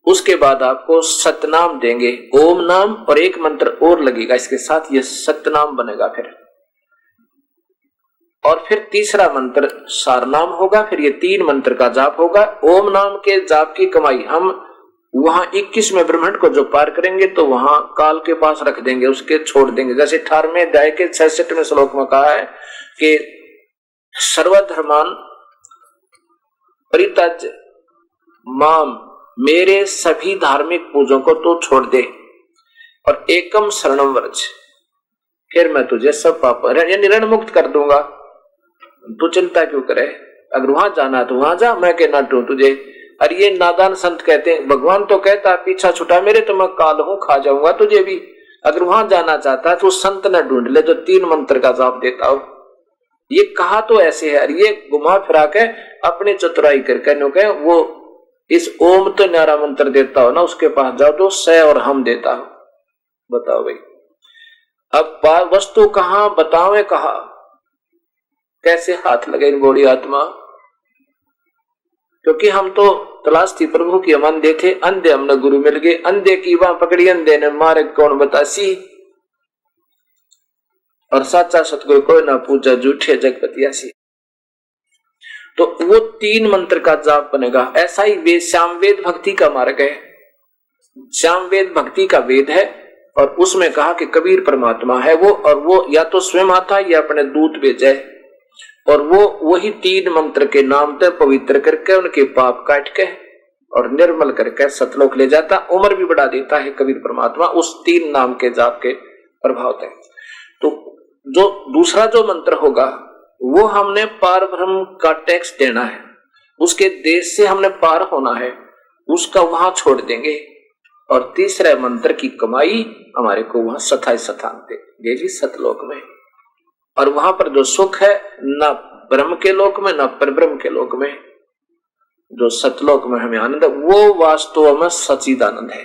Speaker 2: उसके बाद आपको सतनाम देंगे, ओम नाम और एक मंत्र और लगेगा इसके साथ, ये सतनाम बनेगा फिर। और फिर तीसरा मंत्र सारनाम होगा। फिर ये 3 मंत्र का जाप होगा। ओम नाम के जाप की कमाई हम वहां 21वें ब्रह्मांड को जो पार करेंगे तो वहां काल के पास रख देंगे, उसके छोड़ देंगे। जैसे 18वें अध्याय के 66वें श्लोक में कहा है कि सर्वधर्मान परित्यज माम, मेरे सभी धार्मिक पूजों को तो छोड़ दे और एकम शरणम व्रज, फिर मैं तुझे सब पाप यानी ऋण मुक्त कर दूंगा। तू चिंता क्यों करे, अगर वहां जाना तो वहां जा, मैं कहना तू तुझे। अरे ये नादान संत कहते हैं, भगवान तो कहता पीछा छुटा मेरे तो मैं काल हूं, खा जाऊंगा तुझे भी। अगर वहां जाना चाहता है तो संत न ढूंढ ले जो 3 मंत्र का जाप देता हो। ये कहा तो ऐसे है, अरे ये घुमा फिरा के अपने चतुराई करके वो इस ओम तो न्यारा मंत्र देता हो ना, उसके पास जाओ तो स और हम देता हो। बताओ भाई, अब वस्तु कहां बतावे कहा, कैसे हाथ लगे इन बोली आत्मा। क्योंकि हम तो तलाश थी प्रभु की, हम अंधे थे, अंधे हमने गुरु मिल गए, अंधे की बाह पकड़ी अंधे ने मारे कौन बतासी। और साचा सतगुरु कोई ना पूजा झूठे जगपतियासी। तो वो 3 मंत्र का जाप बनेगा। ऐसा ही वेद श्यामवेद भक्ति का मार्ग है। श्यामवेद भक्ति का वेद है और उसमें कहा कि कबीर परमात्मा है वो, और वो या तो स्वयं आता या अपने दूत भेजे, और वो वही 3 मंत्र के नाम से पवित्र करके उनके पाप काट के और निर्मल करके सतलोक ले जाता, उम्र भी बढ़ा देता है कबीर परमात्मा उस 3 नाम के जाप के प्रभाव से। तो जो दूसरा जो मंत्र होगा वो हमने पार ब्रह्म का टैक्स देना है, उसके देश से हमने पार होना है, उसका वहां छोड़ देंगे। और तीसरे मंत्र की कमाई हमारे को वहां सथाई सथान देगी सतलोक में। और वहां पर जो सुख है न ब्रह्म के लोक में न परब्रह्म के लोक में, जो सतलोक में हमें आनंद है वो वास्तव में सच्चिदानंद है।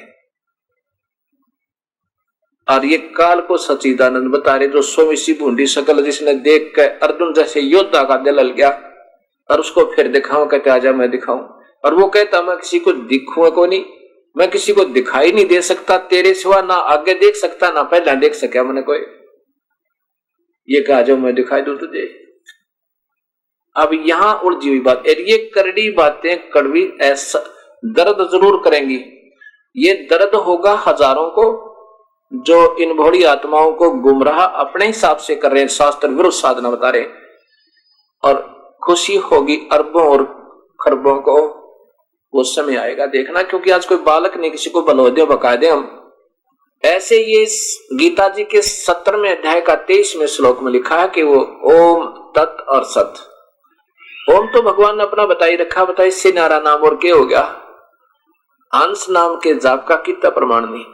Speaker 2: और ये काल को सच्चिदानंद बता रहे, जो स्वयं इसी भूंडी शकल जिसने देख कर अर्जुन जैसे योद्धा का दिल हल गया और उसको फिर दिखाऊं, कहते आजा मैं दिखाऊं। और वो कहता मैं किसी को दिखूंगा को नहीं, मैं किसी को दिखाई नहीं दे सकता तेरे सिवा, ना आगे देख सकता ना पहला देख सका मैंने कोई। ये कहा जो मैं दिखाई दूं तुझे। अब यहां उलझी हुई बात, ये करड़ी बातें कड़वी ऐसा दर्द जरूर करेंगी। ये दर्द होगा हजारों को जो इन भोड़ी आत्माओं को गुमराह अपने हिसाब से कर रहे हैं, शास्त्र विरुद्ध साधना बता रहे, और खुशी होगी अरबों और खरबों को। वो समय आएगा देखना, क्योंकि आज कोई बालक नहीं किसी को बलौदे बका दे हम। ऐसे ये गीता जी के 17वें अध्याय का 23वें श्लोक में लिखा है कि वो ओम तत् और सत। ओम तो भगवान ने अपना बताई रखा, बताइए इससे नारा नाम और क्या हो गया। हंस नाम के जाप का कितना प्रमाण नहीं।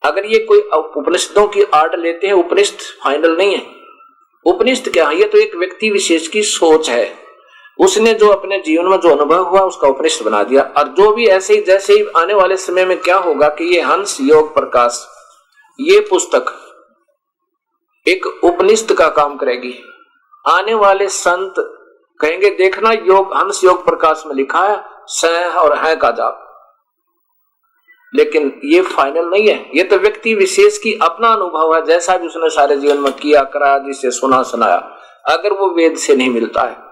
Speaker 2: अगर ये कोई उपनिषदों की आड़ लेते हैं, उपनिषद फाइनल नहीं है। उपनिषद क्या है, ये तो एक व्यक्ति विशेष की सोच है, उसने जो अपने जीवन में जो अनुभव हुआ उसका उपनिषद बना दिया। और जो भी ऐसे ही जैसे ही आने वाले समय में क्या होगा कि ये हंस योग प्रकाश ये पुस्तक एक उपनिषद का काम करेगी। आने वाले संत कहेंगे देखना योग हंस योग प्रकाश में लिखा है सह और है का जाप, लेकिन ये फाइनल नहीं है। ये तो व्यक्ति विशेष की अपना अनुभव है, जैसा भी उसने सारे जीवन में किया करा, जिसे सुना सुनाया, अगर वो वेद से नहीं मिलता है।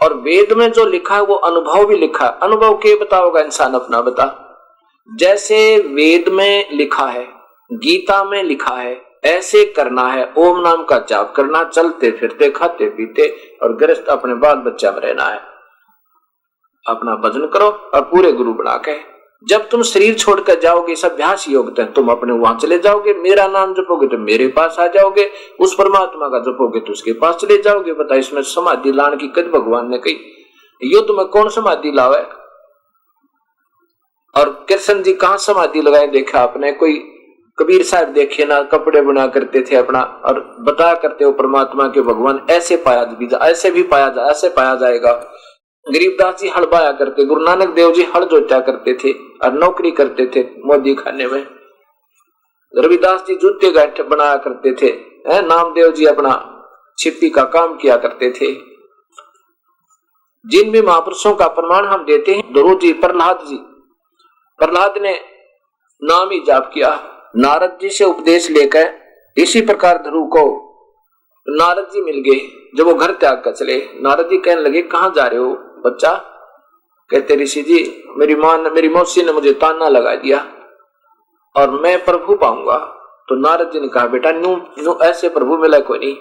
Speaker 2: और वेद में जो लिखा है वो अनुभव भी लिखा है। अनुभव के बताओगा इंसान अपना बता। जैसे वेद में लिखा है, गीता में लिखा है, ऐसे करना है। ओम नाम का जाप करना, चलते फिरते खाते पीते और गृहस्थ अपने बाल बच्चा में रहना है। अपना भजन करो और पूरे गुरु बना के जब तुम शरीर छोड़कर जाओगे, इस अभ्यास योग तक तुम अपने वहां चले जाओगे। मेरा नाम जपोगे तो मेरे पास आ जाओगे, उस परमात्मा का जपोगे तो उसके पास चले जाओगे। बता इसमें समाधि लाने की कद भगवान ने कही। युद्ध में कौन समाधि लावे? और कृष्ण जी कहां समाधि लगाए देखा आपने? कोई कबीर साहब देखे ना, कपड़े बना करते थे अपना और बता करते हो परमात्मा के भगवान ऐसे पाया, ऐसे भी पाया, ऐसे पाया जाएगा। गरीबदास जी हल बाया करते, गुरु नानक देव जी हल जोता करते थे और नौकरी करते थे मोदी खाने में। रविदास जी जूते गांठ बनाया करते थे, नामदेव जी अपना छिप्पी का काम किया करते थे। जिन भी महापुरुषों का प्रमाण हम देते हैं, ध्रुव जी, प्रहलाद ने नाम ही जाप किया, नारद जी से उपदेश लेकर। इसी प्रकार ध्रुव को नारद जी मिल गए। जब वो घर त्याग कर चले, नारद जी कहने लगे कहां जा रहे हो बच्चा? कहते ऋषि जी मेरी मौसी ने मुझे ताना लगा दिया और मैं प्रभु पाऊंगा। तो नारद जी ने कहा बेटा न्यू ऐसे प्रभु मिला कोई नहीं।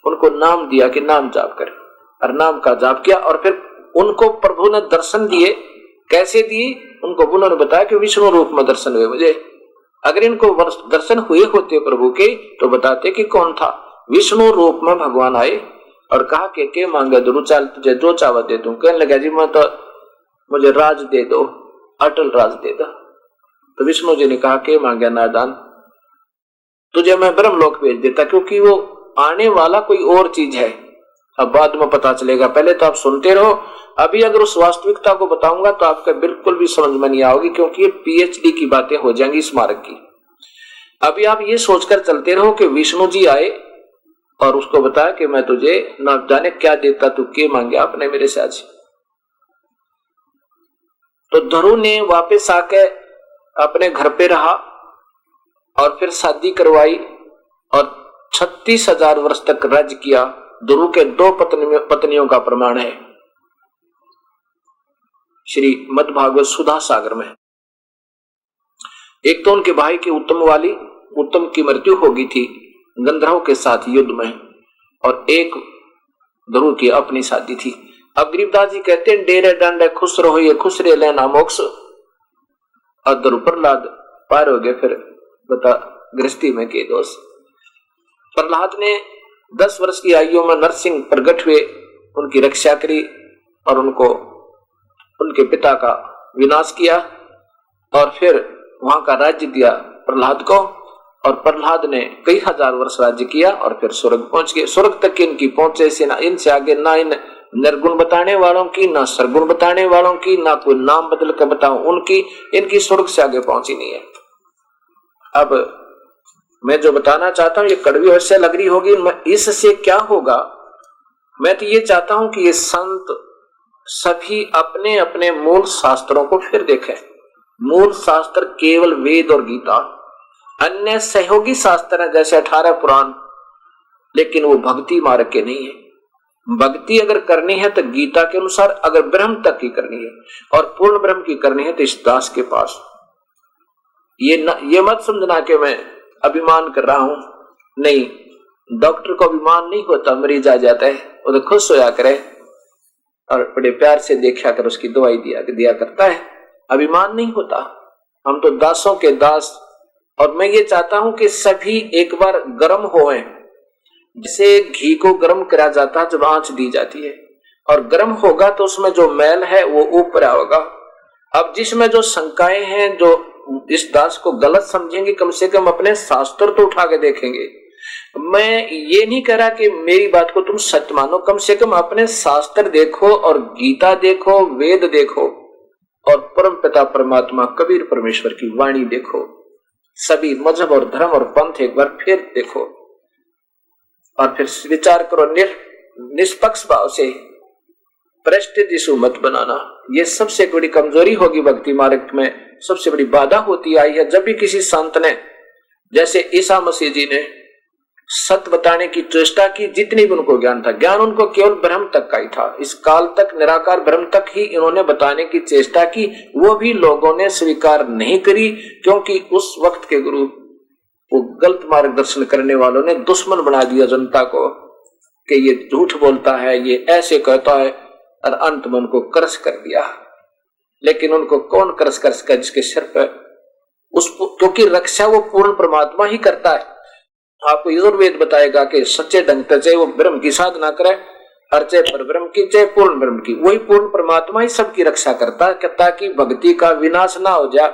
Speaker 2: उनको नाम दिया कि नाम जाप कर, और नाम का जाप किया। और फिर उनको प्रभु ने दर्शन दिए। कैसे दिए? उनको उन्होंने बताया कि विष्णु रूप में दर्शन हुए मुझे। अगर इनको दर्शन हुए होते प्रभु के तो बताते कि कौन था। विष्णु रूप में भगवान आए और कहा कि के मांगे ध्रुव, चल तुझे जो चावा दे दूं। कहने लगा जी मैं तो मुझे राज दे दो, अटल राज दे दो। तो विष्णु जी ने कहा के मांगे नादान, तुझे मैं ब्रह्मलोक भेज देता, क्योंकि वो आने वाला कोई और चीज है। अब बाद में पता चलेगा, पहले तो आप सुनते रहो। अभी अगर उस वास्तविकता को बताऊंगा तो आपका बिल्कुल भी समझ में नहीं आओगी, क्योंकि ये पीएचडी की बातें हो जाएंगी स्मारक की। अभी आप ये सोचकर चलते रहो कि विष्णु जी आए और उसको बताया कि मैं तुझे ना जाने क्या देता, तू के मांगे आपने मेरे से आज। तो ध्रुव ने वापस आके अपने घर पे रहा और फिर शादी करवाई और 36,000 वर्ष तक राज्य किया। ध्रुव के 2 पत्नियों का प्रमाण है श्री मद्भागवत सुधा सागर में। एक तो उनके भाई के उत्तम की मृत्यु हो गई थी गंधर्व के साथ युद्ध में, और एक ध्रुव की अपनी शादी थी। अब गरीबदास जी कहते हैं डेरे डंडे खुश रहो ये खुश रे लेना मोक्ष। और ध्रुव प्रहलाद पार हो गए। फिर बता गृहस्थी में के दोष। प्रहलाद ने 10 वर्ष की आयु में नरसिंह प्रकट हुए, उनकी रक्षा करी और उनको उनके पिता का विनाश किया और फिर वहां का राज्य दिया प्रहलाद को। और प्रहलाद ने कई हजार वर्ष राज्य किया और फिर स्वर्ग पहुंच गए। स्वर्ग तक इनकी पहुंचे से ना इनसे आगे ना इन निर्गुण बताने वालों की, ना सरगुण बताने वालों की, ना कोई नाम बदल कर बताऊं उनकी, इनकी स्वर्ग से आगे पहुंची नहीं है। अब मैं जो बताना चाहता हूं ये कड़वी वैसे लग रही होगी, इससे क्या होगा? मैं तो ये चाहता हूं कि ये संत सभी अपने अपने मूल शास्त्रों को फिर देखें। मूल शास्त्र केवल वेद और गीता, अन्य सहयोगी शास्त्र है जैसे 18 पुराण, लेकिन वो भक्ति मार्ग के नहीं है। भक्ति अगर करनी है तो गीता के अनुसार, अगर ब्रह्म तक की करनी है और पूर्ण ब्रह्म की करनी है तो इस दास के पास। ये मत समझना कि मैं अभिमान कर रहा हूं, नहीं। डॉक्टर को अभिमान नहीं होता, मरीज आ जाता है वो तो खुश होया करे और बड़े प्यार से देखा कर उसकी दवाई दिया करता है, अभिमान नहीं होता। हम तो दासों के दास। और मैं ये चाहता हूं कि सभी एक बार गर्म होएं, जैसे घी को गर्म करा जाता है जब आंच दी जाती है, और गर्म होगा तो उसमें जो मैल है वो ऊपर आएगा। अब जिसमें जो शंकाएं हैं, जो इस दास को गलत समझेंगे, कम से कम अपने शास्त्र तो उठा के देखेंगे। मैं ये नहीं कह रहा कि मेरी बात को तुम सत्य मानो, कम से कम अपने शास्त्र देखो और गीता देखो, वेद देखो और परम पिता परमात्मा कबीर परमेश्वर की वाणी देखो। सभी मजहब और धर्म और पंथ एक बार फिर देखो और फिर विचार करो निष्पक्ष भाव से। प्रेस्टीज इशू मत बनाना, ये सबसे बड़ी कमजोरी होगी भक्ति मार्ग में, सबसे बड़ी बाधा होती आई है। जब भी किसी संत ने, जैसे ईसा मसीह जी ने सत्य बताने की चेष्टा की, जितनी भी उनको ज्ञान था, ज्ञान उनको केवल ब्रह्म तक का ही था। इस काल तक निराकार ब्रह्म तक ही इन्होंने बताने की चेष्टा की, वो भी लोगों ने स्वीकार नहीं करी, क्योंकि उस वक्त के गुरु, वो गलत मार्गदर्शन करने वालों ने दुश्मन बना दिया जनता को कि ये झूठ बोलता है, ये ऐसे कहता है, और अंत में उनको क्रश कर दिया। लेकिन उनको कौन क्रश कर जिसके सिर पर क्योंकि रक्षा वो पूर्ण परमात्मा ही करता है। आपको यजुर्वेद बताएगा कि सच्चे ढंग से चाहे वो ब्रह्म की साधना करे और चाहे पर ब्रह्म की, चाहे पूर्ण ब्रह्म की, वही पूर्ण परमात्मा ही सबकी रक्षा करता है, ताकि भक्ति का विनाश ना हो जाए।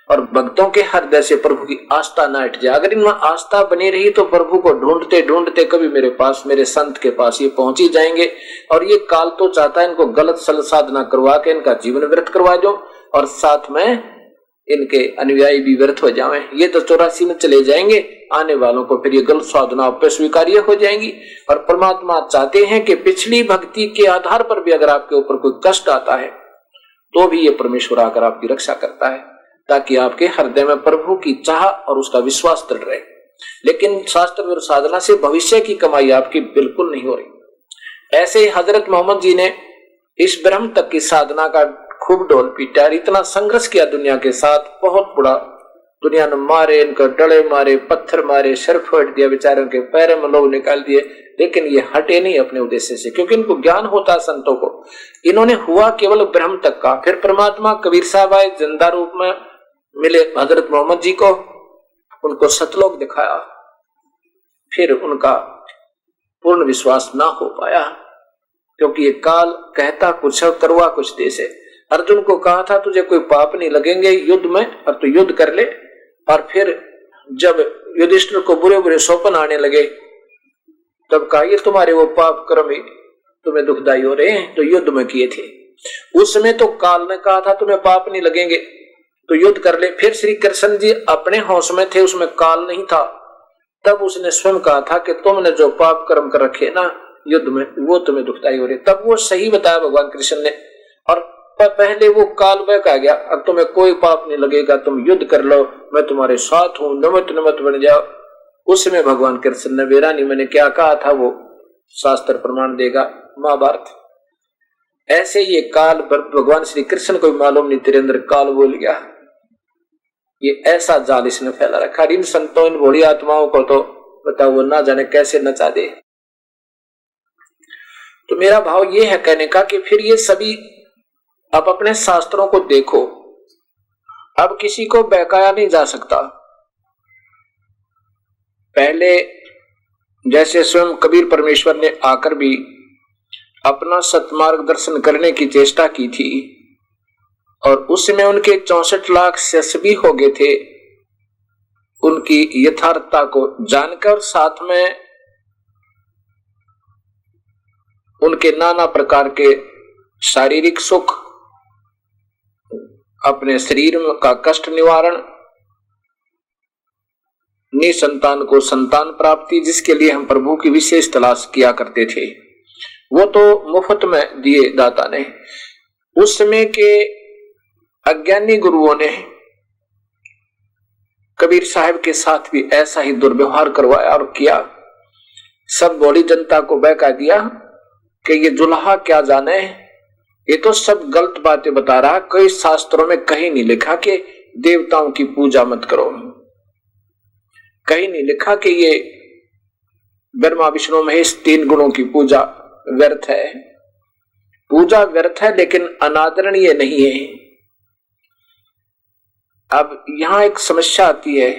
Speaker 2: और भक्तों के हृदय से प्रभु की आस्था न हट जाए। अगर इनमें आस्था बनी रही तो प्रभु को ढूंढते ढूंढते कभी मेरे पास, मेरे संत के पास ये पहुंच ही जाएंगे। और ये काल तो चाहता है इनको गलत सल साधना करवा के इनका जीवन व्यर्थ करवा दो और साथ में इनके अनुयायी भी व्यर्थ हो जाएं। ये तो 84 में चले जाएंगे, आने वालों को फिर ये गलत साधना आप पे स्वीकार्य हो जाएंगी। और परमात्मा चाहते हैं कि पिछली भक्ति के आधार पर भी अगर आपके ऊपर कोई कष्ट आता है तो भी ये परमेश्वर आकर आपकी रक्षा करता है, ताकि आपके हृदय में प्रभु की चाह और उसका विश्वास दृढ़ रहे। लेकिन शास्त्र और साधना से भविष्य की कमाई आपकी बिल्कुल नहीं हो रही। ऐसे ही हजरत मोहम्मद जी ने इस ब्रह्म तक की साधना का खूब ढोल पीटा और इतना संघर्ष किया दुनिया के साथ, बहुत बड़ा। दुनिया ने मारे, इनको डले मारे, पत्थर मारे, सर फोड़ दिया, बेचारों के पैरों में लोग निकाल दिए, लेकिन ये हटे नहीं अपने उद्देश्य से, क्योंकि इनको ज्ञान होता है संतों को। इन्होंने हुआ केवल ब्रह्म तक का। फिर परमात्मा कबीर साहब आए, जिंदा रूप में मिले हजरत मोहम्मद जी को, उनको सतलोक दिखाया। फिर उनका पूर्ण विश्वास ना हो पाया, क्योंकि ये काल कहता कुछ करवा कुछ दे से। अर्जुन को कहा था तुझे कोई पाप नहीं लगेंगे युद्ध में, और तू युद्ध कर ले। और फिर जब युधिष्ठिर को बुरे बुरे स्वप्न आने लगे तब कहा ये तुम्हारे वो पाप कर्म ही तुम्हें दुखदाई हो रहे हैं, तो युद्ध में किए थे। उस समय तो काल ने कहा था तुम्हें पाप नहीं लगेंगे तो युद्ध कर ले। फिर श्री कृष्ण जी अपने होश में थे, उसमें काल नहीं था, तब उसने स्वयं कहा था कि तुमने जो पाप कर्म कर रखे ना युद्ध में, वो तुम्हें दुखदाई हो रहे। तब वो सही बताया भगवान कृष्ण ने। और पहले वो काल बह कह गया अब तुम्हें कोई पाप नहीं लगेगा, तुम युद्ध कर लो, मैं तुम्हारे साथ हूं, नमत नमत बन जाओ। उसमें भगवान कृष्ण ने वीरानी मैंने क्या कहा था वो शास्त्र प्रमाण देगा, महाभारत। ऐसे ये काल भगवान श्री कृष्ण को भी मालूम नहीं, तेरे अंदर काल बोल गया। ये ऐसा जाल इसने फैला रखा। इन संतों, इन भोली आत्माओं को तो बताओ वो ना जाने कैसे नचा दे। तो मेरा भाव ये है कहने का कि फिर ये सभी अब अपने शास्त्रों को देखो। अब किसी को बहकाया नहीं जा सकता। पहले जैसे स्वयं कबीर परमेश्वर ने आकर भी अपना सत्मार्गदर्शन करने की चेष्टा की थी, और उसमें उनके 64 लाख शिष्य भी हो गए थे। उनकी यथार्थता को जानकर साथ में उनके नाना प्रकार के शारीरिक सुख, अपने शरीर का कष्ट निवारण, निसंतान को संतान प्राप्ति, जिसके लिए हम प्रभु की विशेष तलाश किया करते थे, वो तो मुफ्त में दिए दाता ने। उस समय के अज्ञानी गुरुओं ने कबीर साहब के साथ भी ऐसा ही दुर्व्यवहार करवाया और किया। सब बड़ी जनता को बहका दिया कि ये दुल्हा क्या जाने, ये तो सब गलत बातें बता रहा। कई शास्त्रों में कहीं नहीं लिखा कि देवताओं की पूजा मत करो, कहीं नहीं लिखा कि ये ब्रह्मा विष्णु महेश 3 गुणों की पूजा व्यर्थ है। पूजा व्यर्थ है लेकिन अनादरणीय नहीं है। अब यहां एक समस्या आती है,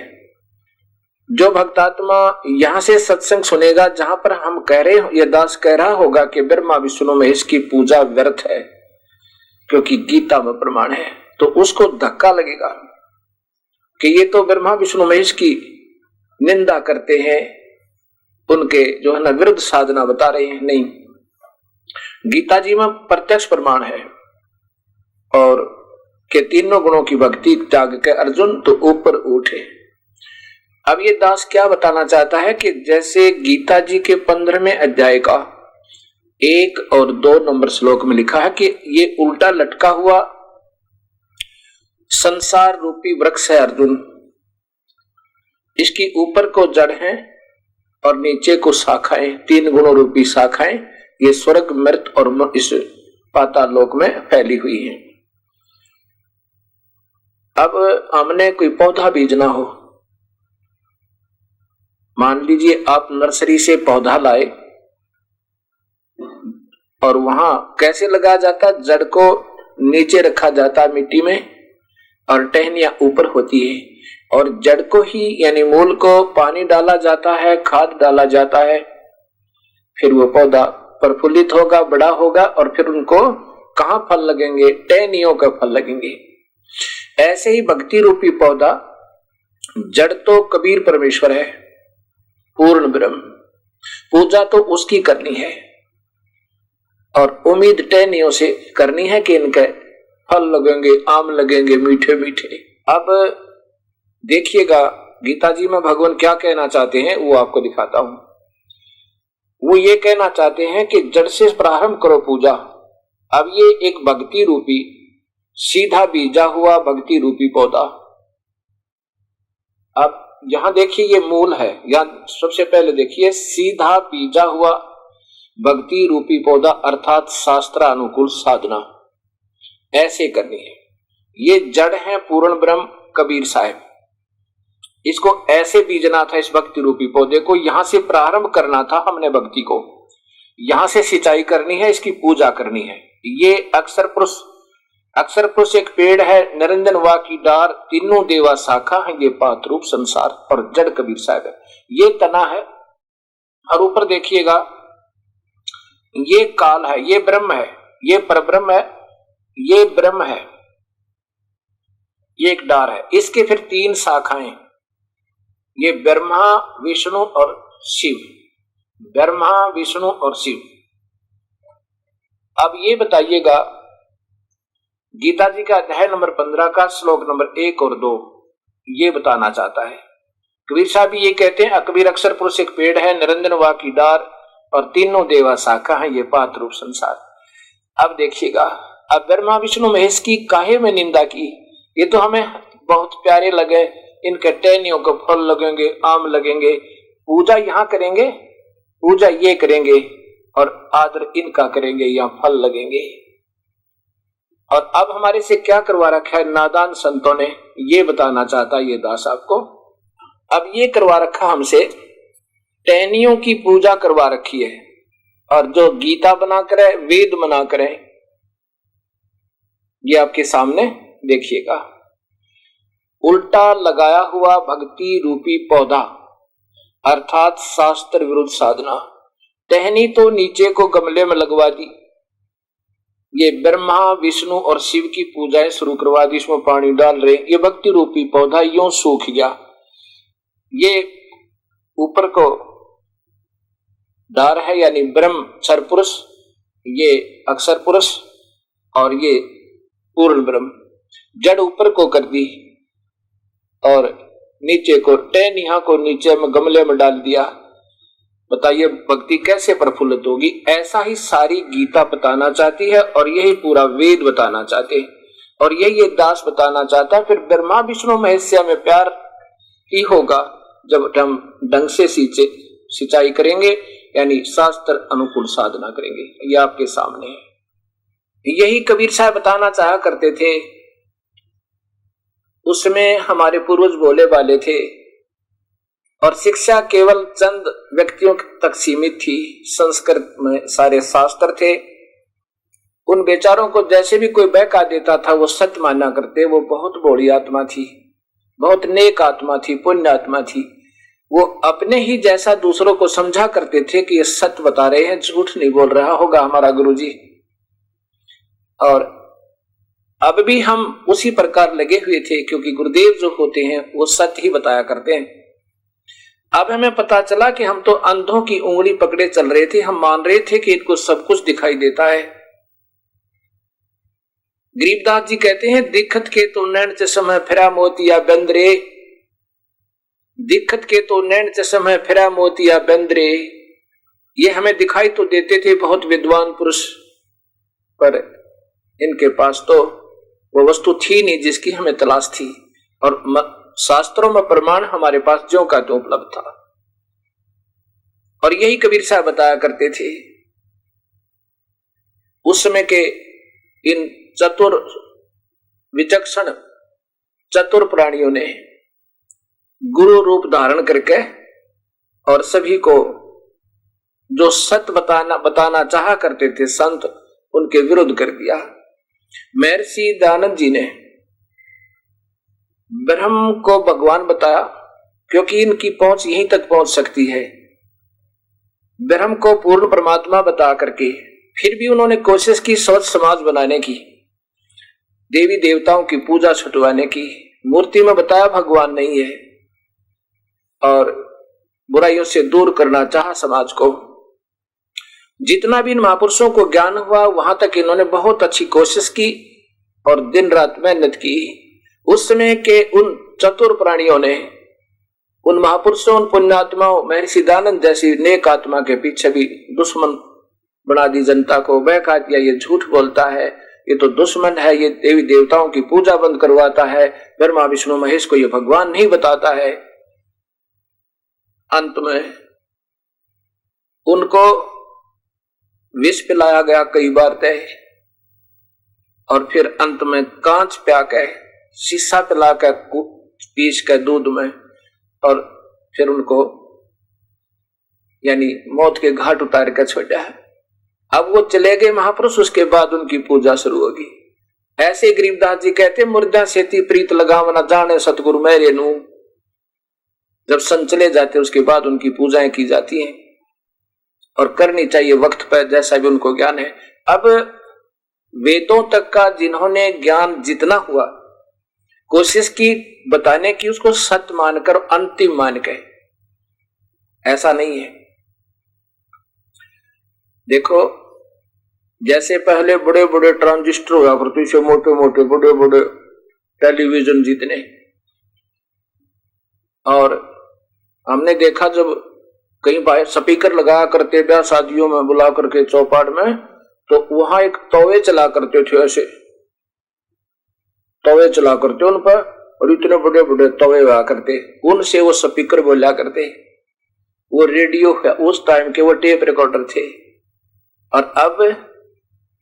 Speaker 2: जो भक्तात्मा यहां से सत्संग सुनेगा जहां पर हम कह रहे हो, ये दास कह रहा होगा कि ब्रह्मा विष्णु महेश की पूजा व्यर्थ है क्योंकि गीता में प्रमाण है, तो उसको धक्का लगेगा कि ये तो ब्रह्मा विष्णु महेश की निंदा करते हैं, उनके जो है ना विरुद्ध साधना बता रहे हैं। नहीं, गीता जी में प्रत्यक्ष प्रमाण है और के तीनों गुणों की भक्ति त्याग के अर्जुन तो ऊपर उठे। अब ये दास क्या बताना चाहता है कि जैसे गीता जी के 15वें अध्याय का 1 और 2 नंबर श्लोक में लिखा है कि ये उल्टा लटका हुआ संसार रूपी वृक्ष है अर्जुन, इसकी ऊपर को जड़ है और नीचे को शाखाएं, 3 गुणों रूपी शाखाएं, ये स्वर्ग मृत और इस पाताल लोक में फैली हुई हैं। अब हमने कोई पौधा बीजना हो, मान लीजिए आप नर्सरी से पौधा लाए और वहां कैसे लगाया जाता, जड़ को नीचे रखा जाता मिट्टी में और टहनियां ऊपर होती है, और जड़ को ही यानी मूल को पानी डाला जाता है, खाद डाला जाता है, फिर वो पौधा प्रफुल्लित होगा, बड़ा होगा और फिर उनको कहां फल लगेंगे, टहनियों का फल लगेंगे। ऐसे ही भक्ति रूपी पौधा, जड़ तो कबीर परमेश्वर है, पूर्ण ब्रह्म, पूजा तो उसकी करनी है और उम्मीद टहनियों से करनी है कि इनके फल लगेंगे, आम लगेंगे मीठे मीठे। अब देखिएगा गीता जी में भगवान क्या कहना चाहते हैं, वो आपको दिखाता हूं। वो ये कहना चाहते हैं कि जड़ से प्रारंभ करो पूजा। अब ये एक भक्ति रूपी सीधा बीजा हुआ भक्ति रूपी पौधा। अब यहां देखिए ये मूल है, यहां सबसे पहले देखिए सीधा बीजा हुआ भक्ति रूपी पौधा अर्थात शास्त्र अनुकूल साधना ऐसे करनी है। ये जड़ है पूर्ण ब्रह्म कबीर साहब, इसको ऐसे बीजना था इस भक्ति रूपी पौधे को, यहां से प्रारंभ करना था हमने भक्ति को, यहां से सिंचाई करनी है, इसकी पूजा करनी है। ये अक्षर पुरुष एक पेड़ है, निरंजन वा की डार, तीनों देवा शाखा है, ये पात रूप संसार और जड़ कबीर साहब है। ये तना है और ऊपर देखिएगा ये काल है, ये ब्रह्म है, ये परब्रह्म है, ये ब्रह्म है, ये एक डार है। इसके फिर 3 शाखाएं, ये ब्रह्मा विष्णु और शिव, ब्रह्मा विष्णु और शिव। अब ये बताइएगा गीता जी का अध्याय नंबर 15 का श्लोक नंबर 1 और 2 ये बताना चाहता है। कबीर साहब ये कहते हैं कबीर अक्षर पुरुष एक पेड़ है, निरंजन वा की डार और तीनों देवा शाखा है, ये पात रूप संसार। अब देखिएगा, अब ब्रह्मा विष्णु महेश की काहे में निंदा की, ये तो हमें बहुत प्यारे लगे, इनके टहनियों को फल लगेंगे, आम लगेंगे, पूजा यहाँ करेंगे, पूजा ये करेंगे और आदर इनका करेंगे, यहाँ फल लगेंगे। और अब हमारे से क्या करवा रखा है नादान संतों ने, ये बताना चाहता ये दास आपको। अब ये करवा रखा हमसे टहनियों की पूजा करवा रखी है, और जो गीता बना करे, वेद बना करे, ये आपके सामने देखिएगा, उल्टा लगाया हुआ भक्ति रूपी पौधा अर्थात शास्त्र विरुद्ध साधना। टहनी तो नीचे को गमले में लगवा दी, ये ब्रह्मा विष्णु और शिव की पूजाएं शुरू करवा दी, इसमें पानी डाल रहे, ये भक्ति रूपी पौधा यूं सूख गया। ये ऊपर को डार है यानी ब्रह्म क्षर पुरुष, ये अक्षर पुरुष और ये पूर्ण ब्रह्म, जड़ ऊपर को कर दी और नीचे को टहनिया को नीचे में गमले में डाल दिया। बताइए भक्ति कैसे प्रफुल्लित होगी। ऐसा ही सारी गीता बताना चाहती है और यही पूरा वेद बताना चाहते हैं और यही ये दास बताना चाहता है। फिर ब्रह्मा विष्णु महेश में प्यार ही होगा जब हम ढंग से सिंचाई करेंगे यानी शास्त्र अनुकूल साधना करेंगे। ये आपके सामने है, यही कबीर साहब बताना चाहा करते थे। उसमें हमारे पूर्वज बोले वाले थे और शिक्षा केवल चंद व्यक्तियों तक सीमित थी। संस्कृत में सारे शास्त्र थे, उन बेचारों को जैसे भी कोई बहका देता था वो सत्य माना करते। वो बहुत बड़ी आत्मा थी, बहुत नेक आत्मा थी, पुण्य आत्मा थी। वो अपने ही जैसा दूसरों को समझा करते थे कि ये सत्य बता रहे हैं, झूठ नहीं बोल रहा होगा हमारा गुरुजी। और अब भी हम उसी प्रकार लगे हुए थे क्योंकि गुरुदेव जो होते हैं वो सत्य ही बताया करते हैं। अब हमें पता चला कि हम तो अंधों की उंगली पकड़े चल रहे थे। हम मान रहे थे कि इनको सब कुछ दिखाई देता है। गरीबदास जी कहते हैं दिखत के तो नैन चश्मे फिरा मोतिया बंदरे, दिखत के तो नैन चश्मे फिरा मोतिया बंदरे। ये हमें दिखाई तो देते थे बहुत विद्वान पुरुष, पर इनके पास तो वो वस्तु थी नहीं जिसकी हमें तलाश थी और शास्त्रों में प्रमाण हमारे पास ज्यों का त्यों उपलब्ध था। और यही कबीर साहब बताया करते थे। उस समय के इन चतुर विचक्षण चतुर प्राणियों ने गुरु रूप धारण करके और सभी को जो सत्य बताना चाहा करते थे संत, उनके विरुद्ध कर दिया। महर्षि दयानंद जी ने ब्रह्म को भगवान बताया क्योंकि इनकी पहुंच यहीं तक पहुंच सकती है। ब्रह्म को पूर्ण परमात्मा बता करके फिर भी उन्होंने कोशिश की स्वच्छ समाज बनाने की। देवी देवताओं की पूजा छुटवाने की। मूर्ति में बताया भगवान नहीं है और बुराइयों से दूर करना चाहा समाज को। जितना भी इन महापुरुषों को ज्ञान हुआ वहां तक इन्होंने बहुत अच्छी कोशिश की और दिन रात मेहनत की। उस समय के उन चतुर प्राणियों ने, उन महापुरुषों, उन पुण्यात्माओं, महर्षि दयानंद जैसी नेक आत्मा के पीछे भी दुश्मन बना दी जनता को। वह कहा दिया ये झूठ बोलता है, ये तो दुश्मन है, ये देवी देवताओं की पूजा बंद करवाता है, ब्रह्मा विष्णु महेश को ये भगवान नहीं बताता है। अंत में उनको विष पिलाया गया कई बार तय, और फिर अंत में कांच प्या के, शीशा पिला कर पीस के दूध में, और फिर उनको यानी मौत के घाट उतार कर छोड़ा है। अब वो चले गए महापुरुष, उसके बाद उनकी पूजा शुरू होगी। ऐसे गरीबदास जी कहते, मुर्दा सेती प्रीत लगाव न जाने सतगुरु मेरे नू। जब संत चले जाते उसके बाद उनकी पूजाएं की जाती हैं और करनी चाहिए वक्त पर, जैसा भी उनको ज्ञान है। अब वेदों तक का जिन्होंने ज्ञान जितना हुआ कोशिश की बताने की, उसको सत्य मानकर अंतिम मान के, ऐसा नहीं है। देखो जैसे पहले बड़े बड़े ट्रांजिस्टर हुआ करते थे, मोटे मोटे बड़े बड़े टेलीविजन जितने, और हमने देखा जब कहीं बाहर स्पीकर लगाया करते ब्याह शादियों में बुला करके चौपाट में, तो वहां एक तवे चला करते थे, ऐसे तवे चला करते उन पर, और इतने बड़े बड़े तवे हुआ करते, उनसे वो स्पीकर बोला करते। वो रेडियो है उस टाइम के, वो टेप रिकॉर्डर थे। और अब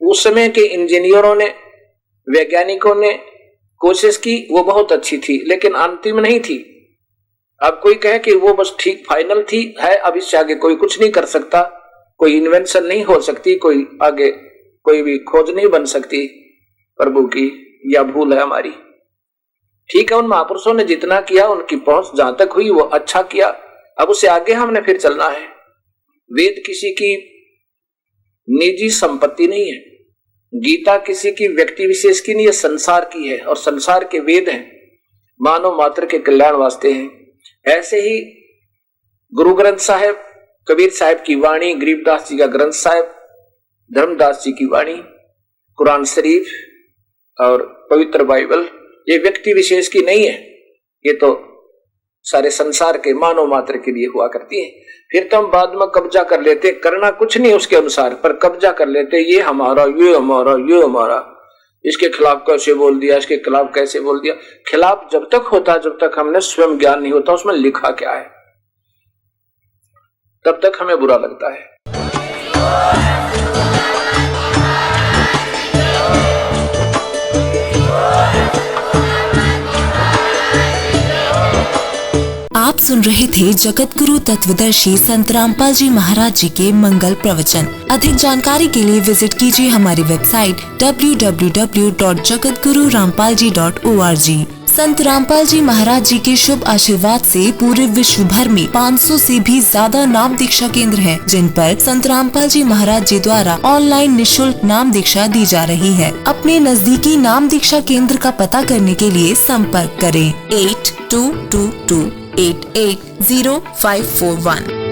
Speaker 2: उस समय के इंजीनियरों ने, वैज्ञानिकों ने कोशिश की, वो बहुत अच्छी थी लेकिन अंतिम नहीं थी। अब कोई कहे कि वो बस ठीक फाइनल थी है, अब इससे आगे कोई कुछ नहीं कर सकता, कोई इन्वेंशन नहीं हो सकती, कोई आगे कोई भी खोज नहीं बन सकती प्रभु की, या भूल है हमारी। ठीक है, उन महापुरुषों ने जितना किया, उनकी पहुंच जहां तक हुई वो अच्छा किया। अब उससे आगे हमने फिर चलना है। वेद किसी की निजी संपत्ति नहीं है, गीता किसी की व्यक्ति विशेष की नहीं है, संसार की है, और संसार के वेद हैं, मानव मात्र के कल्याण वास्ते हैं। ऐसे ही गुरु ग्रंथ साहिब, कबीर साहिब की वाणी, गरीबदास जी का ग्रंथ साहिब, धर्मदास जी की वाणी, कुरान शरीफ और पवित्र बाइबल, ये व्यक्ति विशेष की नहीं है, ये तो सारे संसार के मानव मात्र के लिए हुआ करती है। फिर तो हम बाद में कब्जा कर लेते, करना कुछ नहीं उसके अनुसार, पर कब्जा कर लेते, ये हमारा, ये हमारा, ये हमारा, इसके खिलाफ कैसे बोल दिया, इसके खिलाफ कैसे बोल दिया। खिलाफ जब तक होता, जब तक हमने स्वयं ज्ञान नहीं होता उसमें लिखा क्या है, तब तक हमें बुरा लगता है।
Speaker 3: आप सुन रहे थे जगत गुरु तत्वदर्शी संत रामपाल जी महाराज जी के मंगल प्रवचन। अधिक जानकारी के लिए विजिट कीजिए हमारी वेबसाइट www.jagatgururampalji.org। संत रामपाल जी महाराज जी के शुभ आशीर्वाद से पूरे विश्व भर में 500 से भी ज्यादा नाम दीक्षा केंद्र हैं, जिन पर संत रामपाल जी महाराज जी द्वारा ऑनलाइन निःशुल्क नाम दीक्षा दी जा रही है। अपने नजदीकी नाम दीक्षा केंद्र का पता करने के लिए संपर्क करें 8222880541।